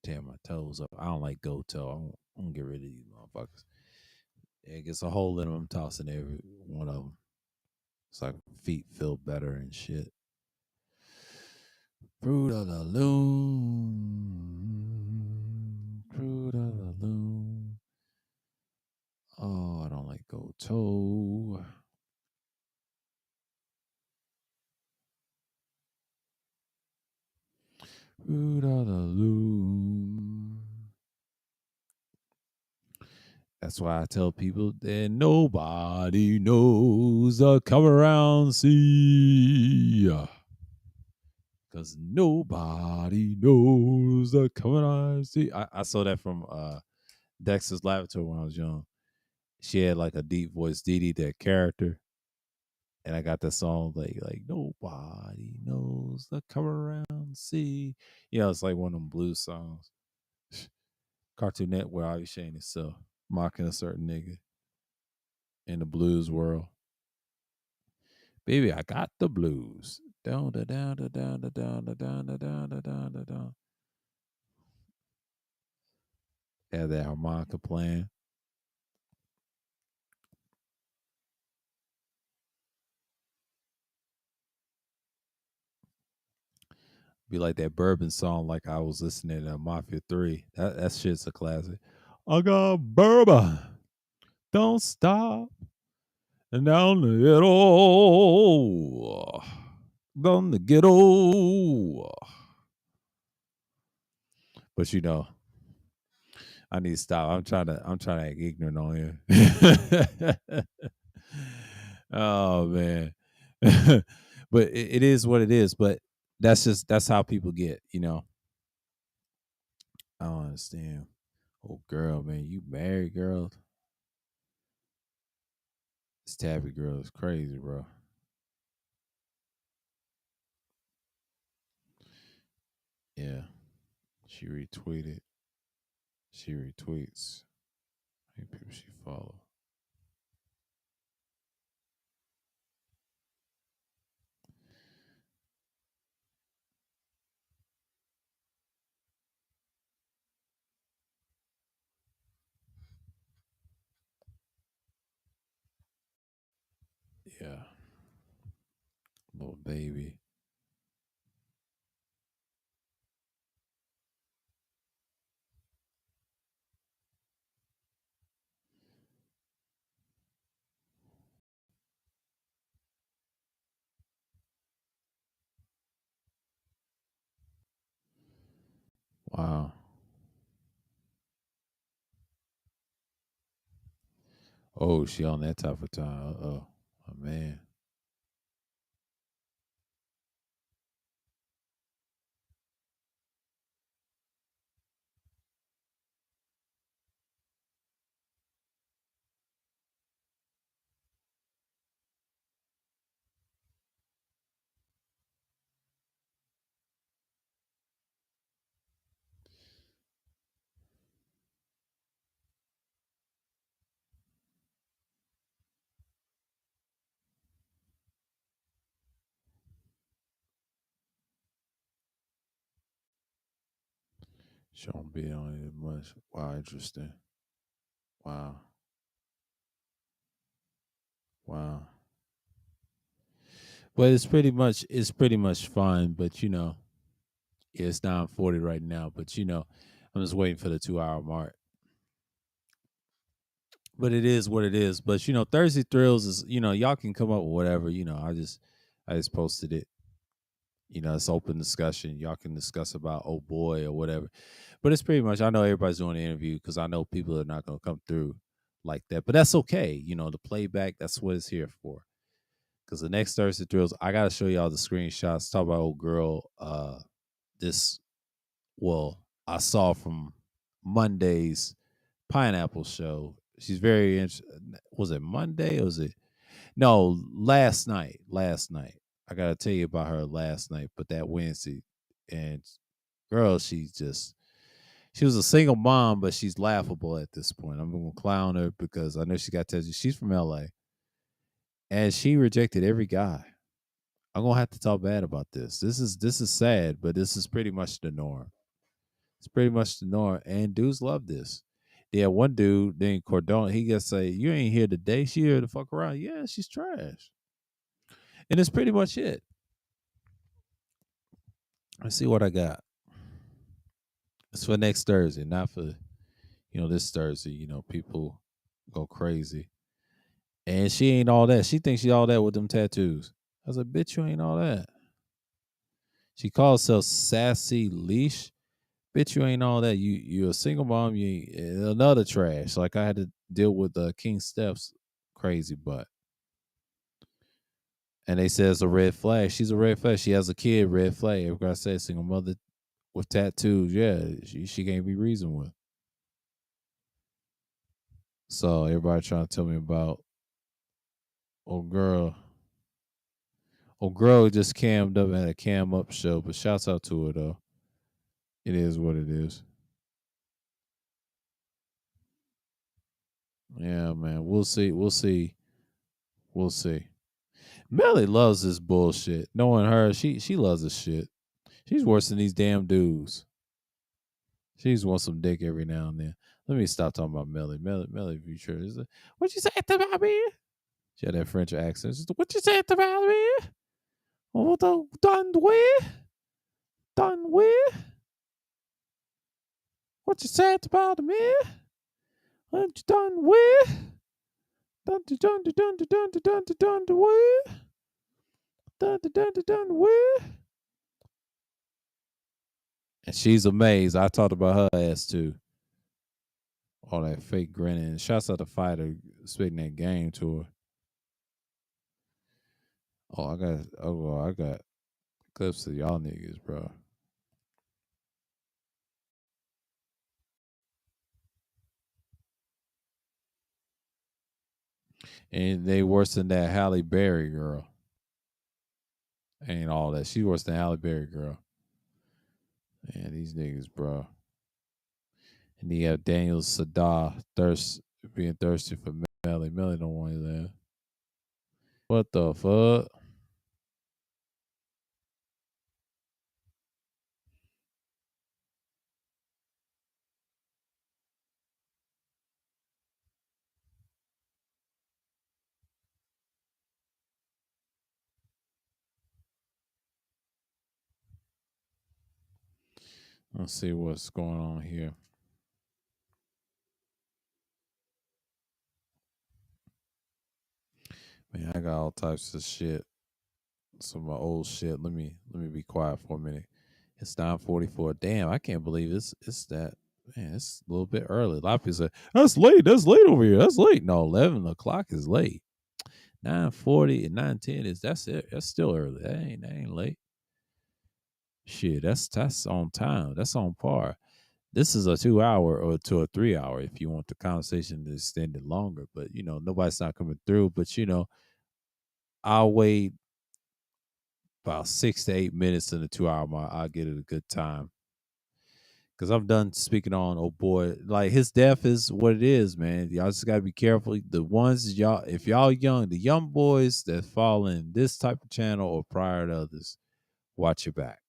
Tear my toes up. I don't like goat toe. I'm gonna get rid of these motherfuckers. It gets a hole in them. I'm tossing every one of them. It's like feet feel better and shit. Fruit of the loom. Fruit of the loom. Oh, I don't like goat toe. Fruit of the loom. That's why I tell people that nobody knows the come around sea. Because nobody knows the come around sea. I saw that from Dexter's Laboratory when I was young. She had like a deep voice, Dee Dee, that character. And I got that song like nobody knows the come around sea. Yeah, it's like one of them blues songs. Cartoon Network always saying itself, mocking a certain nigga in the blues world. Baby, I got the blues. Down da down da down da down da down da down da down da down. Had that harmonica playing. Be like that bourbon song, like I was listening to Mafia 3. That shit's a classic. I got bourbon. Don't stop. And down the ghetto. Down the ghetto. But you know, I need to stop. I'm trying to act ignorant on here. Oh man. But it is what it is. But that's how people get, you know. I don't understand. Oh girl, man, you married, girl. This Tabby girl is crazy, bro. Yeah. She retweeted. She retweets. How many people she follow? Yeah. Little baby. Wow. Oh, she on that type of time. Oh, man. She don't be on it much. Wow, interesting. Wow. Wow. But it's pretty much fun, but you know, it's 9:40 right now, but you know, I'm just waiting for the 2 hour mark. But it is what it is. But you know, Thursday Thrills is, you know, y'all can come up with whatever, you know. I just posted it. You know, it's open discussion. Y'all can discuss about oh boy or whatever. But it's pretty much I know everybody's doing the interview because I know people are not gonna come through like that. But that's okay. You know, the playback, that's what it's here for. Because the next Thursday Thrills, I gotta show y'all the screenshots. Talk about old girl. This well, I saw from Monday's Pineapple Show. She's very was it Monday or was it no last night? Last night. I gotta tell you about her last night, but that Wednesday, and girl, she's She was a single mom, but she's laughable at this point. I'm gonna clown her because I know she got tattoos. She's from LA and she rejected every guy. I'm gonna have to talk bad about this. This is sad, but this is pretty much the norm. It's pretty much the norm, and dudes love this. Yeah, one dude named Cordon, he gonna say, "You ain't here today. She here to fuck around." Yeah, she's trash, and it's pretty much it. Let's see what I got. It's for next Thursday, not for this Thursday. People go crazy, and she ain't all that. She thinks she all that with them tattoos. I was like, "Bitch, you ain't all that." She calls herself Sassy Leash. Bitch, you ain't all that. You a single mom. You ain't another trash. Like I had to deal with King Steph's crazy butt, and they say it's a red flag. She's a red flag. She has a kid. Red flag. Everybody say single mother with tattoos. Yeah, she can't be reasoned with. So everybody trying to tell me about old girl. Old girl just cammed up at a cam up show, but shouts out to her though. It is what it is. Yeah, man. We'll see. We'll see. We'll see. Melly loves this bullshit. Knowing her, she loves this shit. She's worse than these damn dudes. She just wants some dick every now and then. Let me stop talking about Melly. Melly, if you sure. What you say about me? She had that French accent. She's like, what you say about me? Oh, done with? Done with? What you said about me? What you done with? Done with? Done with? And she's amazed. I talked about her ass too. All that fake grinning. Shouts out the fighter spitting that game to her. I got clips of y'all niggas, bro. And they worse than that Halle Berry girl. Ain't all that. She worse than Halle Berry girl. Man, these niggas, bro. And you have Daniel Sadar being thirsty for Melly. Melly don't want that. What the fuck? Let's see what's going on here. Man, I got all types of shit. Some of my old shit. Let me be quiet for a minute. It's 9:44. Damn, I can't believe it's that. Man, it's a little bit early. A lot of people say that's late. That's late over here. That's late. No, 11 o'clock is late. 9:40 and 9:10 is that's it. That's still early. That ain't late. Shit, that's on time. That's on par. This is a 2 hour or to a 3 hour if you want the conversation to extend it longer. But nobody's not coming through. But I'll wait about 6 to 8 minutes in the 2 hour mark. I'll get it a good time. Cause I'm done speaking on oh boy. Like his death is what it is, man. Y'all just gotta be careful. The ones y'all if y'all young, the young boys that fall in this type of channel or prior to others, watch your back.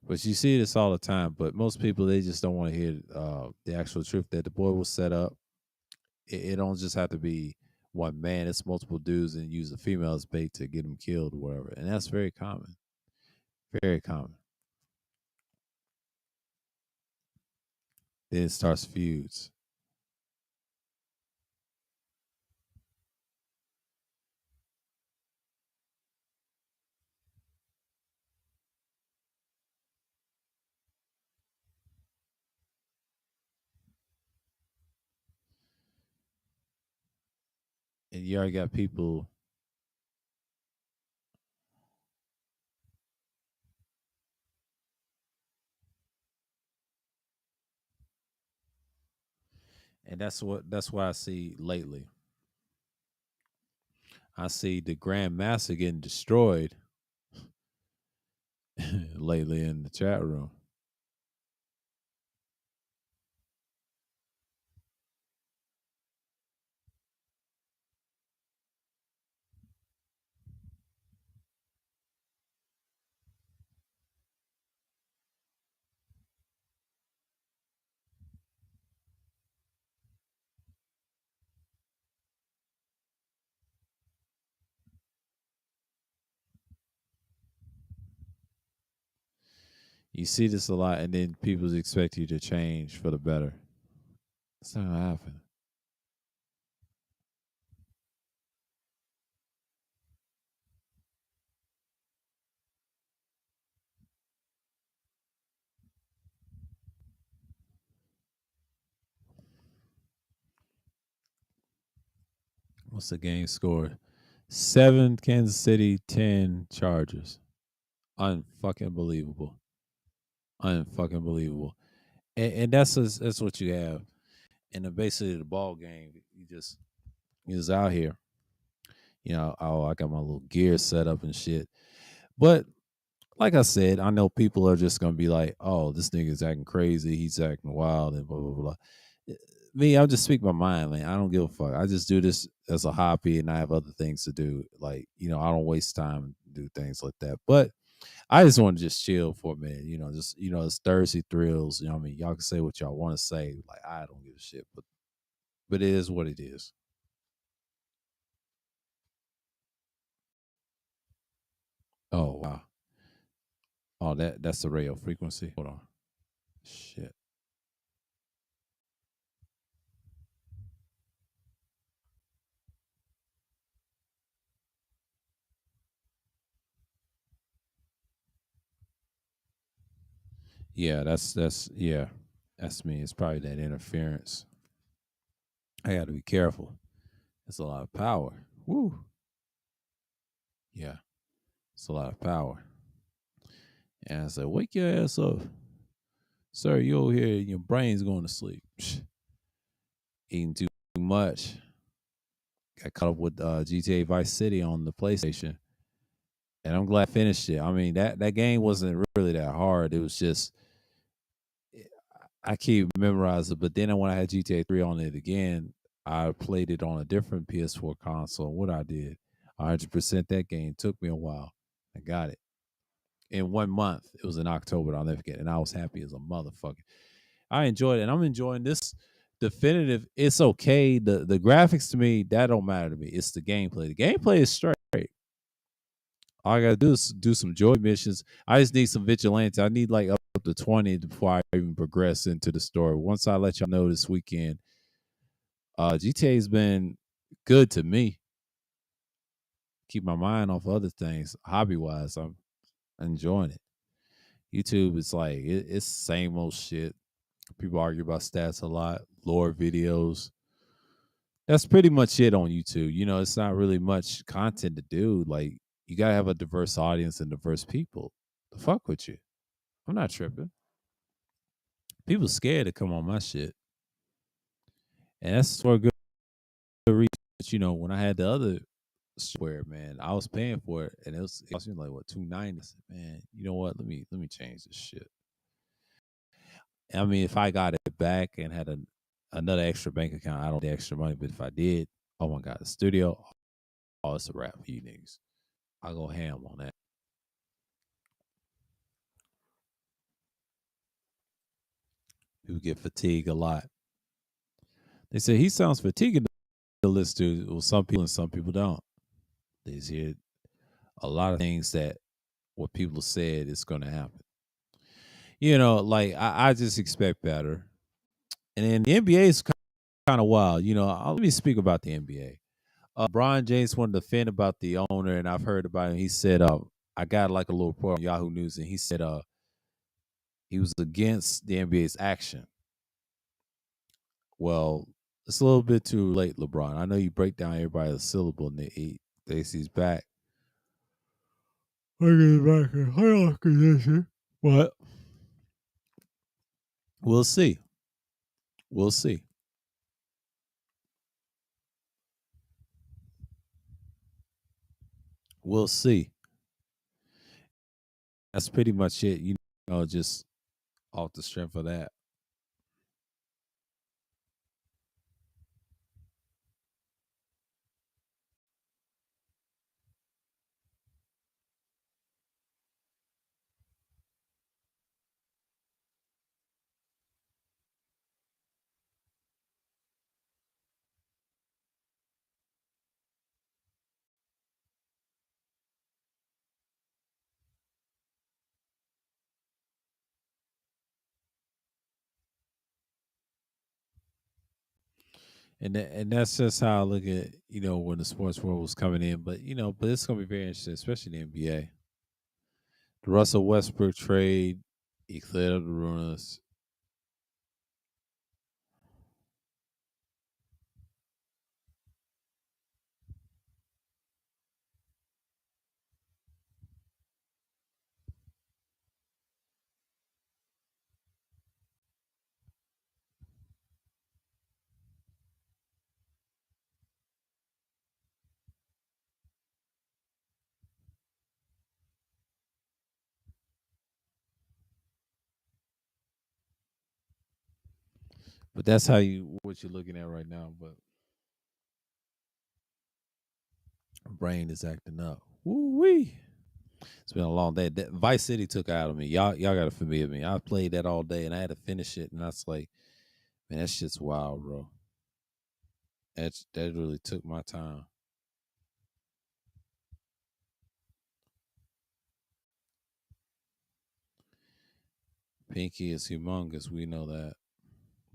But you see this all the time. But most people they just don't want to hear the actual truth that the boy was set up. It don't just have to be one man. It's multiple dudes and use a female as bait to get him killed or whatever. And that's very common. Very common. Then it starts feuds. And you already got people And that's what I see lately. I see the Grand Master getting destroyed lately in the chat room. You see this a lot, and then people expect you to change for the better. It's not gonna happen. What's the game score? 7 Kansas City, 10 Chargers. Unfucking believable. Unfucking believable. And that's what you have. And then basically the ball game, you just out here. Oh, I got my little gear set up and shit. But like I said, I know people are just gonna be like, "Oh, this nigga's acting crazy. He's acting wild," and blah blah blah. Me, I'll just speak my mind, man. I don't give a fuck. I just do this as a hobby, and I have other things to do. Like, I don't waste time and do things like that. But I just want to just chill for a minute. Just it's Thursday thrills. You know what I mean? Y'all can say what y'all want to say. Like, I don't give a shit, but it is what it is. Oh wow. Oh, that's the radio frequency. Hold on. Shit. Yeah, that's yeah. That's me. It's probably that interference. I got to be careful. It's a lot of power. Woo. Yeah, it's a lot of power. And I said, wake your ass up, sir. You over here, your brain's going to sleep. Eating too much. Got caught up with GTA Vice City on the PlayStation, and I'm glad I finished it. I mean that game wasn't really that hard. It was just I keep memorizing, but then when I had GTA 3 on it again, I played it on a different PS4 console. What I did, 100% that game took me a while. I got it in 1 month. It was in October. I'll never forget, and I was happy as a motherfucker. I enjoyed it, and I'm enjoying this definitive. It's okay. The graphics to me that don't matter to me. It's the gameplay. The gameplay is straight. All I gotta do is do some joy missions. I just need some vigilante. I need like up to 20 before I even progress into the story. Once I let y'all know this weekend, GTA's been good to me. Keep my mind off other things, hobby wise. I'm enjoying it. YouTube is like it's same old shit. People argue about stats a lot, lore videos. That's pretty much it on YouTube. It's not really much content to do. Like you gotta have a diverse audience and diverse people to fuck with you. I'm not tripping. People scared to come on my shit, and that's for a good reason. But, when I had the other software, man, I was paying for it, and it was like what 290. Man, you know what? Let me change this shit. I mean, if I got it back and had another extra bank account, I don't need extra money. But if I did, oh my god, the studio, oh, it's a wrap for you niggas. I go ham on that. People get fatigued a lot. They say he sounds fatiguing to listen to. Well, some people and some people don't. They hear a lot of things that what people said is going to happen. Like I just expect better. And then the NBA is kind of wild. Let me speak about the NBA. Brian James wanted to defend about the owner, and I've heard about him. He said, I got like a little report on Yahoo News, and he said, he was against the NBA's action. Well, it's a little bit too late, LeBron. I know you break down everybody's syllable and they he's back. I get back in playoff condition. What? We'll see. We'll see. We'll see. That's pretty much it. Just off the strength of that. And that's just how I look at when the sports world was coming in. But but it's gonna be very interesting, especially the NBA. The Russell Westbrook trade, he cleared up the rumors. But that's how what you're looking at right now. But my brain is acting up. Woo wee. It's been a long day. Vice City took out of me. Y'all gotta forgive me. I played that all day and I had to finish it, and I was like, man, that shit's wild, bro. That really took my time. Pinky is humongous. We know that.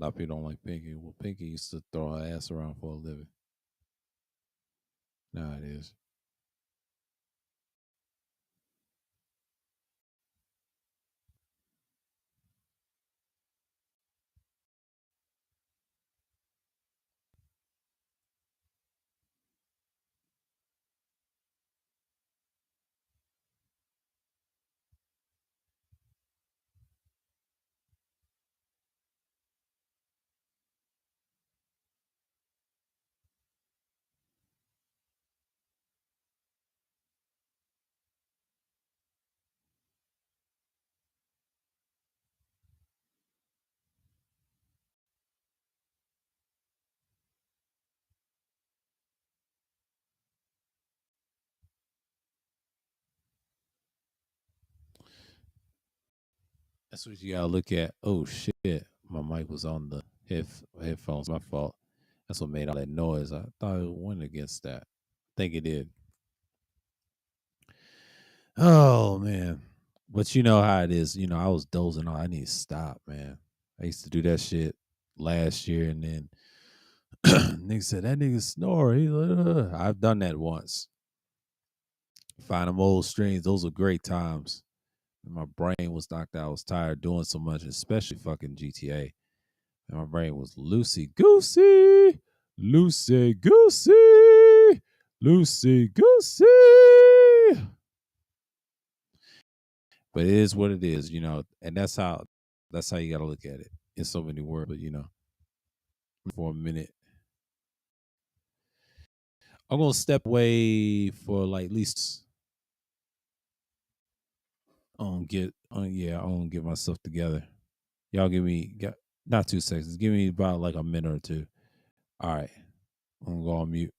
A lot of people don't like Pinky. Well, Pinky used to throw her ass around for a living. Now it is. That's what you gotta look at. Oh shit, my mic was on the headphones. My fault. That's what made all that noise. I thought it went against that. I think it did. Oh man, but you know how it is. I was dozing off. I need to stop, man. I used to do that shit last year, and then nigga said that nigga snore. He like, I've done that once. Find them old streams. Those were great times. My brain was knocked out. I was tired doing so much, especially fucking GTA. And my brain was loosey goosey, loosey goosey, loosey goosey. But it is what it is, and that's how you gotta look at it in so many words. But for a minute, I'm gonna step away for like at least I'm gonna get myself together. Y'all not 2 seconds. Give me about like a minute or two. All right. I'm gonna go on mute.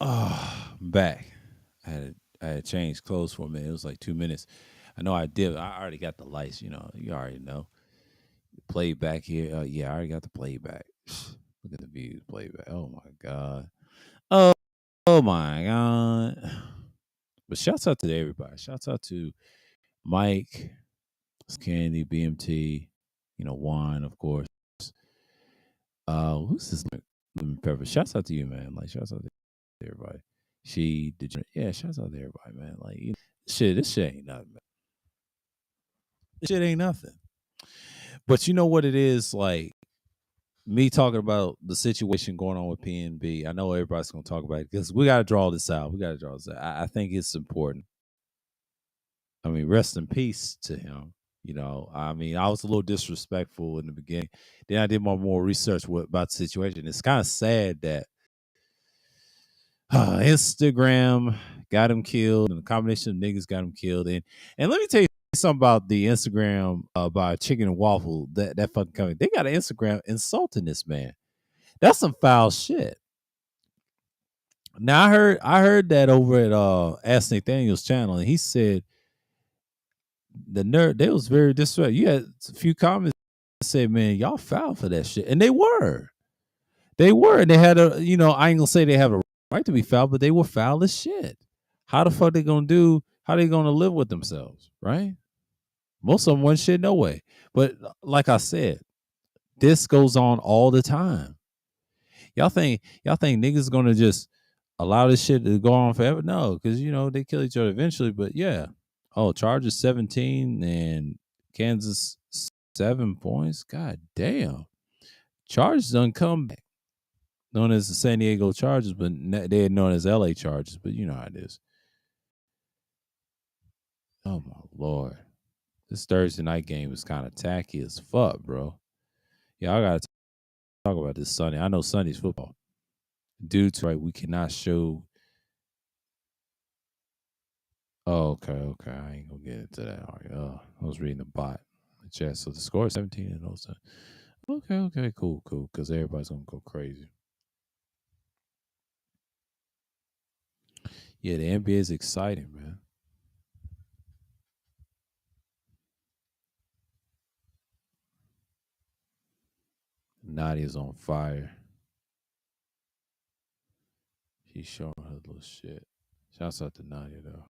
Oh, I'm back. I had changed clothes for a minute. It was like 2 minutes. I know I did. I already got the lights. You already know. Playback here. Yeah, I already got the playback. Look at the views. Playback. Oh my god. Oh, oh my god. But shouts out to everybody. Shouts out to Mike, Candy, BMT. Juan, of course. Who's this? Lemon Pepper. Shouts out to you, man. Like, shouts out to everybody. She did. Yeah, shouts out to everybody, man. Like, this shit ain't nothing, man. This shit ain't nothing. But you know what it is, like me talking about the situation going on with PNB. I know everybody's gonna talk about it because we gotta draw this out. We gotta draw this out. I think it's important. I mean, rest in peace to him. I mean, I was a little disrespectful in the beginning. Then I did more research about the situation. It's kind of sad that Instagram got him killed, and the combination of niggas got him killed. And let me tell you something about the Instagram by Chicken and Waffle. That fucking company, they got an Instagram insulting this man. That's some foul shit. Now I heard that over at Ask Nathaniel's channel, and he said the nerd they was very disrespectful. You had a few comments that said, "Man, y'all foul for that shit," and they were. They were, and they had I ain't gonna say they have a right to be foul, but they were foul as shit. How the fuck they gonna do? How they gonna live with themselves, right? Most of them wasn't shit no way. But like I said, this goes on all the time. Y'all think niggas gonna just allow this shit to go on forever? No, because they kill each other eventually. But yeah, Chargers 17 and Kansas 7 points. God damn, Chargers done come back. Known as the San Diego Chargers, but they're known as LA Chargers. But you know how it is. Oh my lord, this Thursday night game is kind of tacky as fuck, bro. Yeah, I gotta talk about this Sunday. I know Sunday's football. Due to right, we cannot show. Oh, okay, okay. I ain't gonna get into that. All right. I was reading the bot. The chat. So the score is 17 and 07. Okay, okay, cool, cool. Because everybody's gonna go crazy. Yeah, the NBA is exciting, man. Nadia's on fire. She's showing her little shit. Shouts out to Nadia though.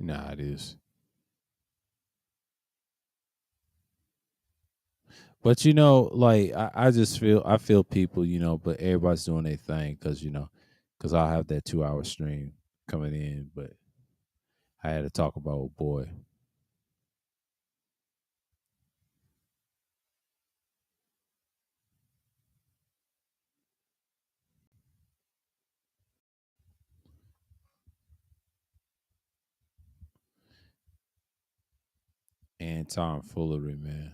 Nah, it is. But like I feel people, but everybody's doing their thing because I'll have that 2 hour stream coming in, but I had to talk about old boy. And tomfoolery, man.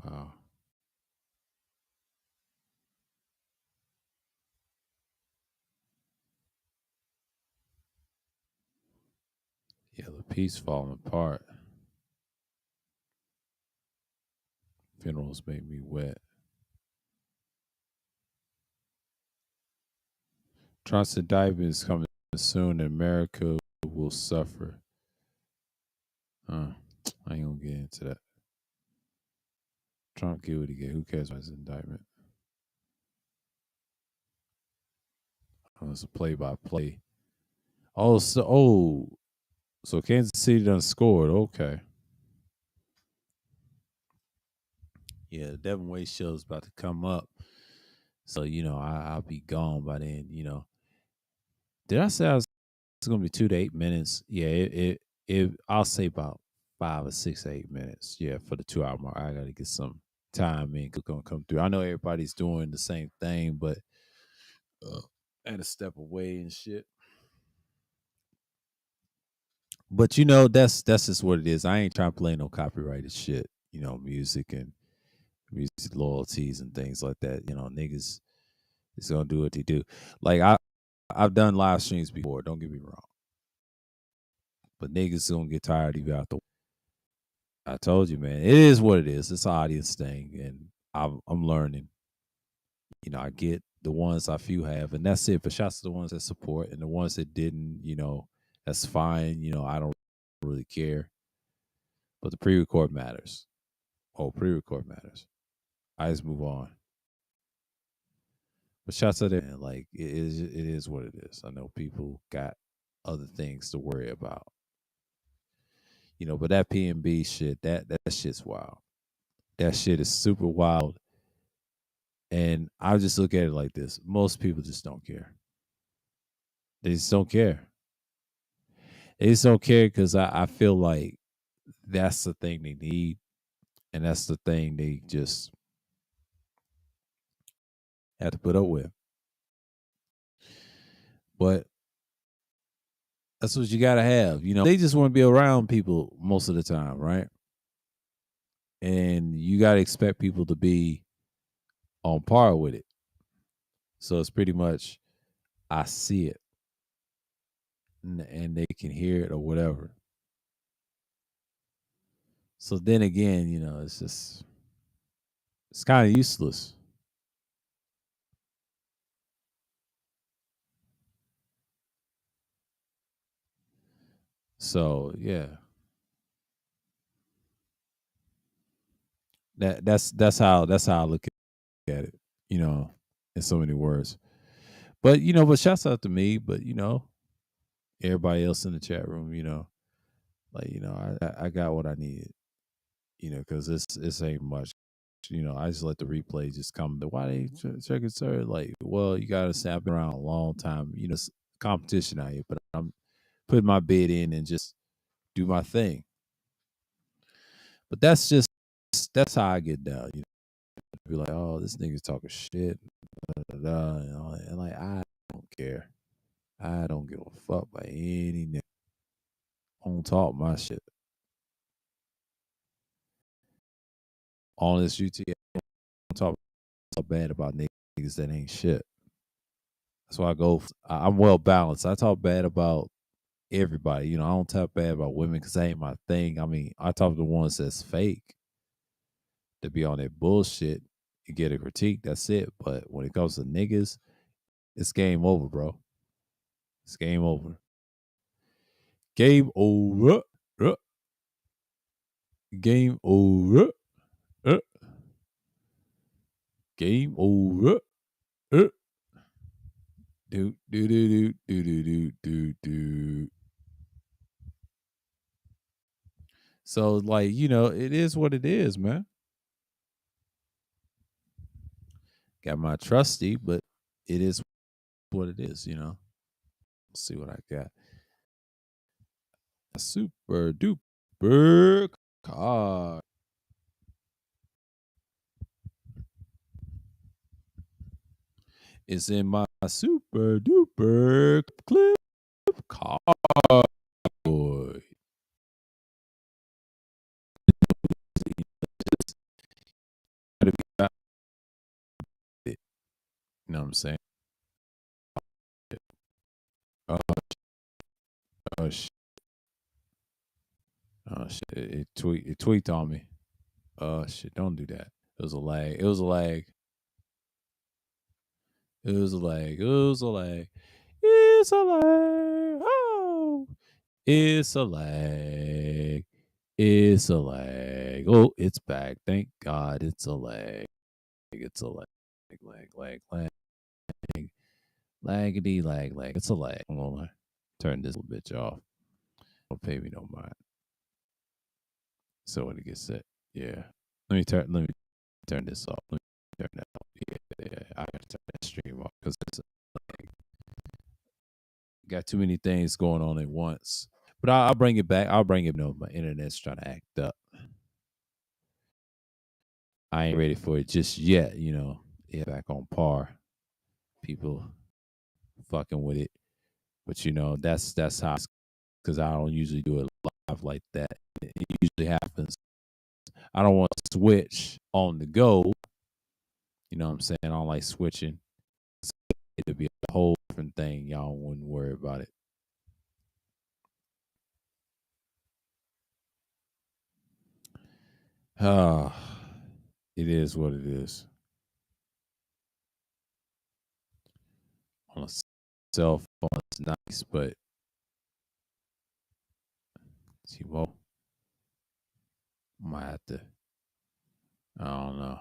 Wow. Yeah, the piece falling apart. Funerals make me wet. Trust indictment is coming soon, and America will suffer. I ain't gonna get into that. Trump get what he get. Who cares about his indictment? It's a play by play. So Kansas City done scored. Okay. Yeah, the Devin Wade show is about to come up. So, I'll be gone by then. Did I say it's gonna be 2 to 8 minutes? Yeah, I'll say about 5 or 6 to 8 minutes. Yeah, for the 2 hour mark. I gotta get some time in. Gonna come through. I know everybody's doing the same thing, but I had to step away and shit. But you know, that's just what it is. I ain't trying to play no copyrighted shit. You know, music and music loyalties and things like that. You know, niggas is gonna do what they do. Like I've done live streams before. Don't get me wrong, but niggas gonna get tired of you out the. I told you, man. It is what it is. It's an audience thing, and I'm learning. You know, I get the ones I few have, and that's it. But shouts to the ones that support, and the ones that didn't. You know, that's fine. You know, I don't really care. But the pre-record matters. Oh, pre-record matters. I just move on. But shouts to them. Like it is what it is. I know people got other things to worry about. You know, but that PNB shit, that shit's wild. That shit is super wild. And I just look at it like this. Most people just don't care. They just don't care. They just don't care because I feel like that's the thing they need. And that's the thing they just have to put up with. But that's what you gotta have. You know, they just want to be around people most of the time, right? And you gotta expect people to be on par with it. So it's pretty much I see it and they can hear it or whatever. So then again, you know, it's kind of useless. So yeah, that's how I look at it. You know, in so many words. But you know, but shouts out to me. But you know, everybody else in the chat room. You know, like you know, I got what I needed. You know, because this ain't much. You know, I just let the replay just come. But why they check it, sir? Like, well, you gotta say I've been around a long time. You know, it's competition out here, but I'm putting my bid in and just do my thing. But that's how I get down. You know, be like, oh, this nigga's talking shit, da, da, da, and all that. And like, I don't care. I don't give a fuck by any nigga. I don't talk my shit on this UT. I don't talk so bad about niggas that ain't shit. That's why I go. I'm well balanced. I talk bad about everybody. You know, I don't talk bad about women because that ain't my thing. I mean, I talk to the ones that's fake to be on that bullshit. You get a critique, that's it. But when it comes to niggas, it's game over, bro. It's game over. Game over. Uh, Game over. Uh, Game over. Uh, do do do do do do do do. So like you know, it is what it is, man. Got my trusty, but it is what it is. You know. Let's see what I got. A super duper car is in my super duper clip car. Boy. You know what I'm saying? Oh, oh shit. Oh shit. It tweaked on me. Oh shit. Don't do that. It was a lag. It was a lag. It was a lag. It was a lag. It's a lag. Oh, it's a lag. It's a lag. Oh, it's back. Thank God it's a lag. It's a lag. Lag. Laggity lag. It's a lag. I'm gonna turn this little bitch off. Don't pay me no mind. So when it gets set. Yeah. Let me turn this off. Let me turn that off. Yeah. I gotta turn that stream off because it's like, got too many things going on at once. But I'll bring it back. I'll bring it. No, my internet's trying to act up. I ain't ready for it just yet. You know, yeah, back on par. People fucking with it, but you know that's how it's because I don't usually do it live like that. It usually happens. I don't want to switch on the go. You know what I'm saying? I don't like switching. It'd be a whole different thing. Y'all wouldn't worry about it. Ah, it is what it is. On a cell phone, it's nice, but see, well, might have to. I don't know.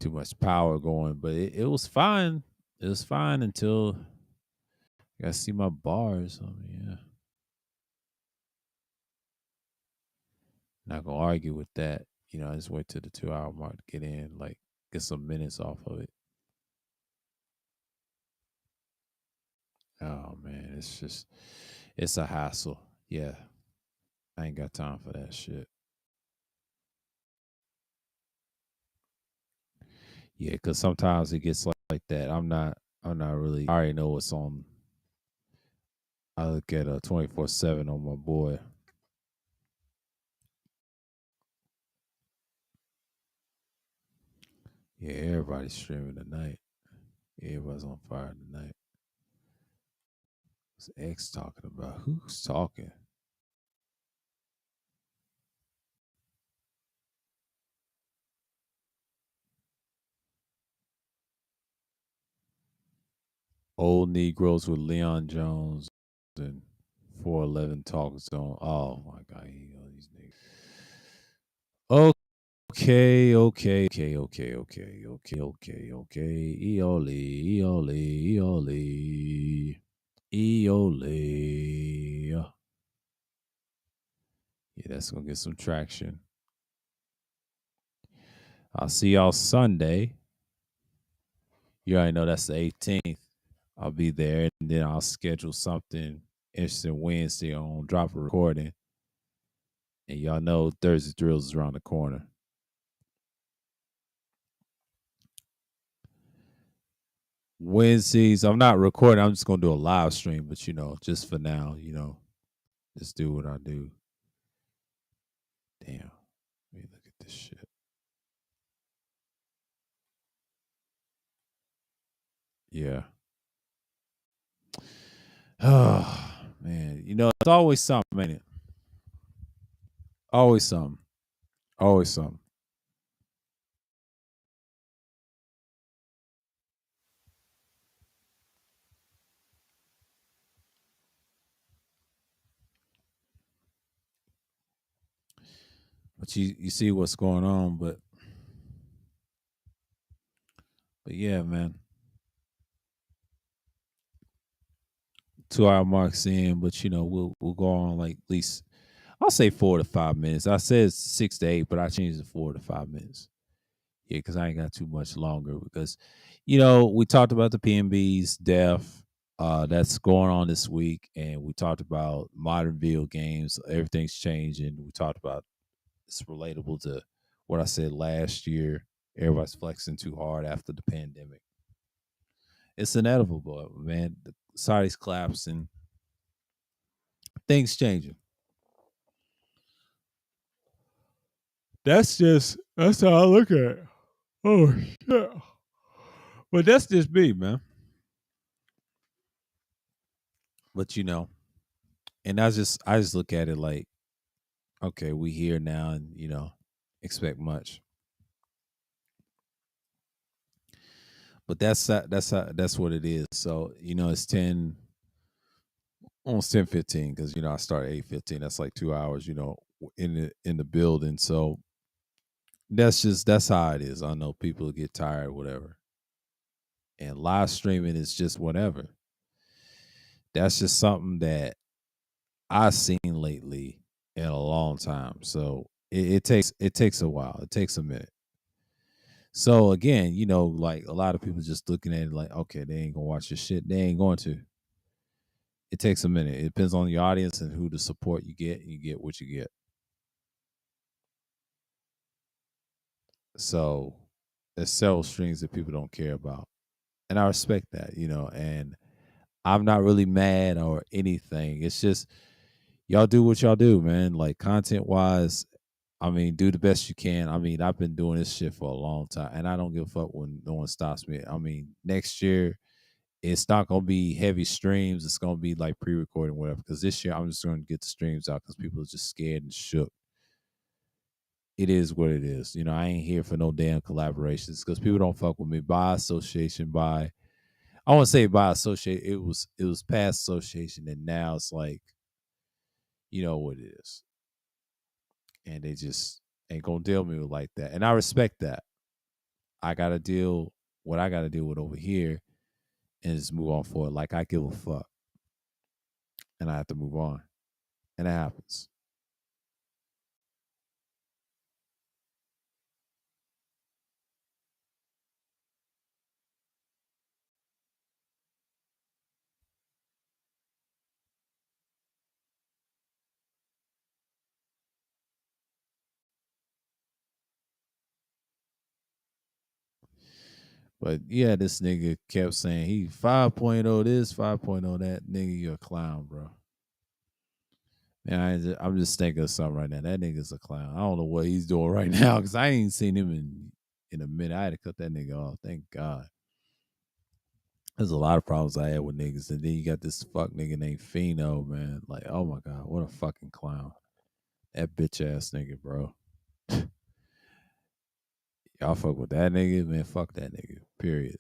Too much power going, but it was fine. It was fine until I gotta see my bars. I mean, yeah, not gonna argue with that. I just wait till the 2 hour mark to get in, like get some minutes off of it. Oh man, it's a hassle. Yeah, I ain't got time for that shit. Yeah, because sometimes it gets like that. I'm not really. I already know what's on. I look at 24/7 on my boy. Yeah, everybody's streaming tonight. Everybody's on fire tonight. What's X talking about? Who's talking? Old Negroes with Leon Jones and 411 Talk Zone. Oh my God, these niggas. Okay, okay, okay, okay, okay, okay, okay, okay. Eole, Eole, Eole, Eole. Yeah, that's gonna get some traction. I'll see y'all Sunday. You already know that's the 18th. I'll be there, and then I'll schedule something interesting Wednesday on drop a recording. And y'all know Thursday Drills is around the corner. Wednesdays, I'm not recording. I'm just gonna do a live stream, but just for now, just do what I do. Damn, let me look at this shit. Yeah. Oh man, it's always something, ain't it? Always something. Always something. But you see what's going on, but yeah, man. 2 hour marks in, but we'll go on like at least I'll say 4 to 5 minutes. I said 6 to 8, but I changed it 4 to 5 minutes. Yeah, because I ain't got too much longer. Because we talked about the PNB's death. That's going on this week, and we talked about modern video games. Everything's changing. We talked about it's relatable to what I said last year. Everybody's flexing too hard after the pandemic. It's inevitable, man. The society's collapsing. Things changing. That's how I look at it. Oh shit. But that's just me, man. But and I just look at it like, okay, we here now, and expect much. But that's what it is. So it's 10, almost 10:15 because I start at 8:15. That's like 2 hours. In the building. So that's how it is. I know people get tired, whatever. And live streaming is just whatever. That's just something that I've seen lately in a long time. So it takes a while. It takes a minute. So again, like a lot of people just looking at it like, okay, they ain't gonna watch your shit. They ain't going to. It takes a minute. It depends on the audience and who the support you get. You get what you get. So there's several strings that people don't care about, and I respect that. And I'm not really mad or anything. It's just y'all do what y'all do, man. Like content wise, I mean, do the best you can. I mean, I've been doing this shit for a long time, and I don't give a fuck when no one stops me. I mean, next year it's not gonna be heavy streams. It's gonna be like pre-recording, whatever. Because this year I'm just gonna get the streams out because people are just scared and shook. It is what it is. You know, I ain't here for no damn collaborations because people don't fuck with me by association. By I want to say by associate. It was past association, and now it's like you know what it is, and they just ain't gonna deal with me like that, and I respect that. I gotta deal what I gotta deal with over here, and just move on forward. Like I give a fuck, and I have to move on, and it happens. But yeah, this nigga kept saying he 5.0 this, 5.0 that. Nigga, you a clown, bro. Man, I'm just thinking of something right now. That nigga's a clown. I don't know what he's doing right now because I ain't seen him in a minute. I had to cut that nigga off. Thank God. There's a lot of problems I had with niggas, and then you got this fuck nigga named Fino, man. Like, oh my god, what a fucking clown. That bitch ass nigga, bro. Y'all fuck with that nigga, man. Fuck that nigga. Period.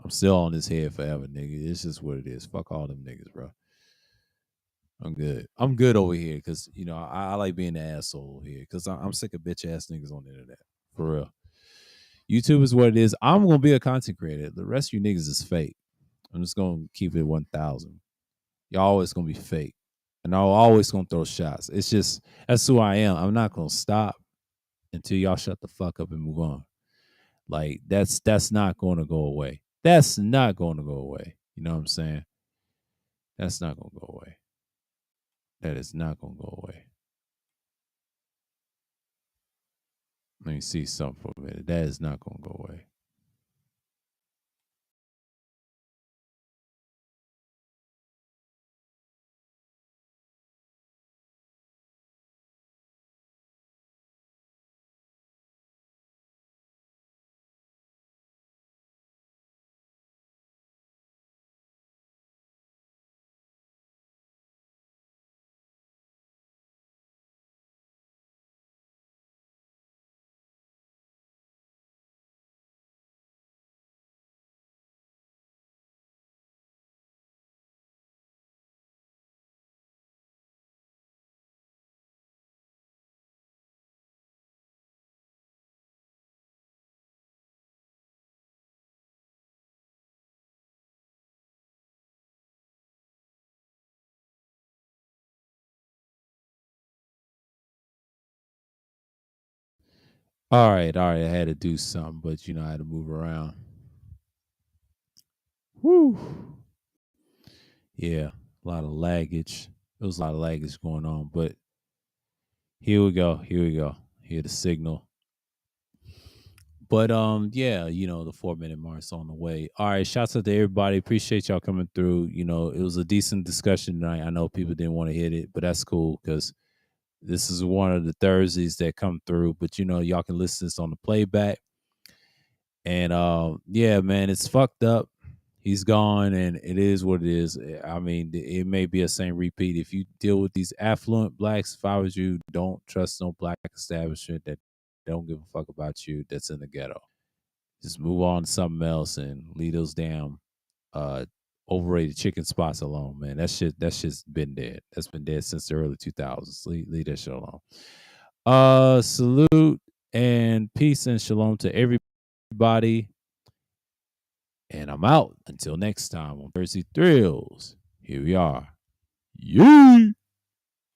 I'm still on his head forever, nigga. It's just what it is. Fuck all them niggas, bro. I'm good. I'm good over here because I like being the asshole here because I'm sick of bitch ass niggas on the internet. For real. YouTube is what it is. I'm gonna be a content creator. The rest of you niggas is fake. I'm just gonna keep it 1,000. Y'all always gonna be fake, and I'm always gonna throw shots. It's just that's who I am. I'm not gonna stop until y'all shut the fuck up and move on. Like that's not gonna go away. That's not gonna go away. You know what I'm saying? That's not gonna go away. That is not gonna go away. Let me see something for a minute. That is not gonna go away. All right. I had to do something, but I had to move around. Woo. Yeah, a lot of laggage. There was a lot of laggage going on, but here we go. Here we go. Here the signal. But yeah, the 4 minute mark's on the way. All right, shouts out to everybody. Appreciate y'all coming through. It was a decent discussion tonight. I know people didn't want to hit it, but that's cool because this is one of the Thursdays that come through. But y'all can listen to this on the playback. And yeah, man, it's fucked up. He's gone, and it is what it is. I mean, it may be a same repeat. If you deal with these affluent blacks, if I was you, don't trust no black establishment that don't give a fuck about you that's in the ghetto. Just move on to something else and leave those damn uh overrated chicken spots alone, man. That shit's been dead. That's been dead since the early 2000s. Leave that shit alone. Salute and peace and shalom to everybody. And I'm out until next time on Thursday Thrills. Here we are. Yee!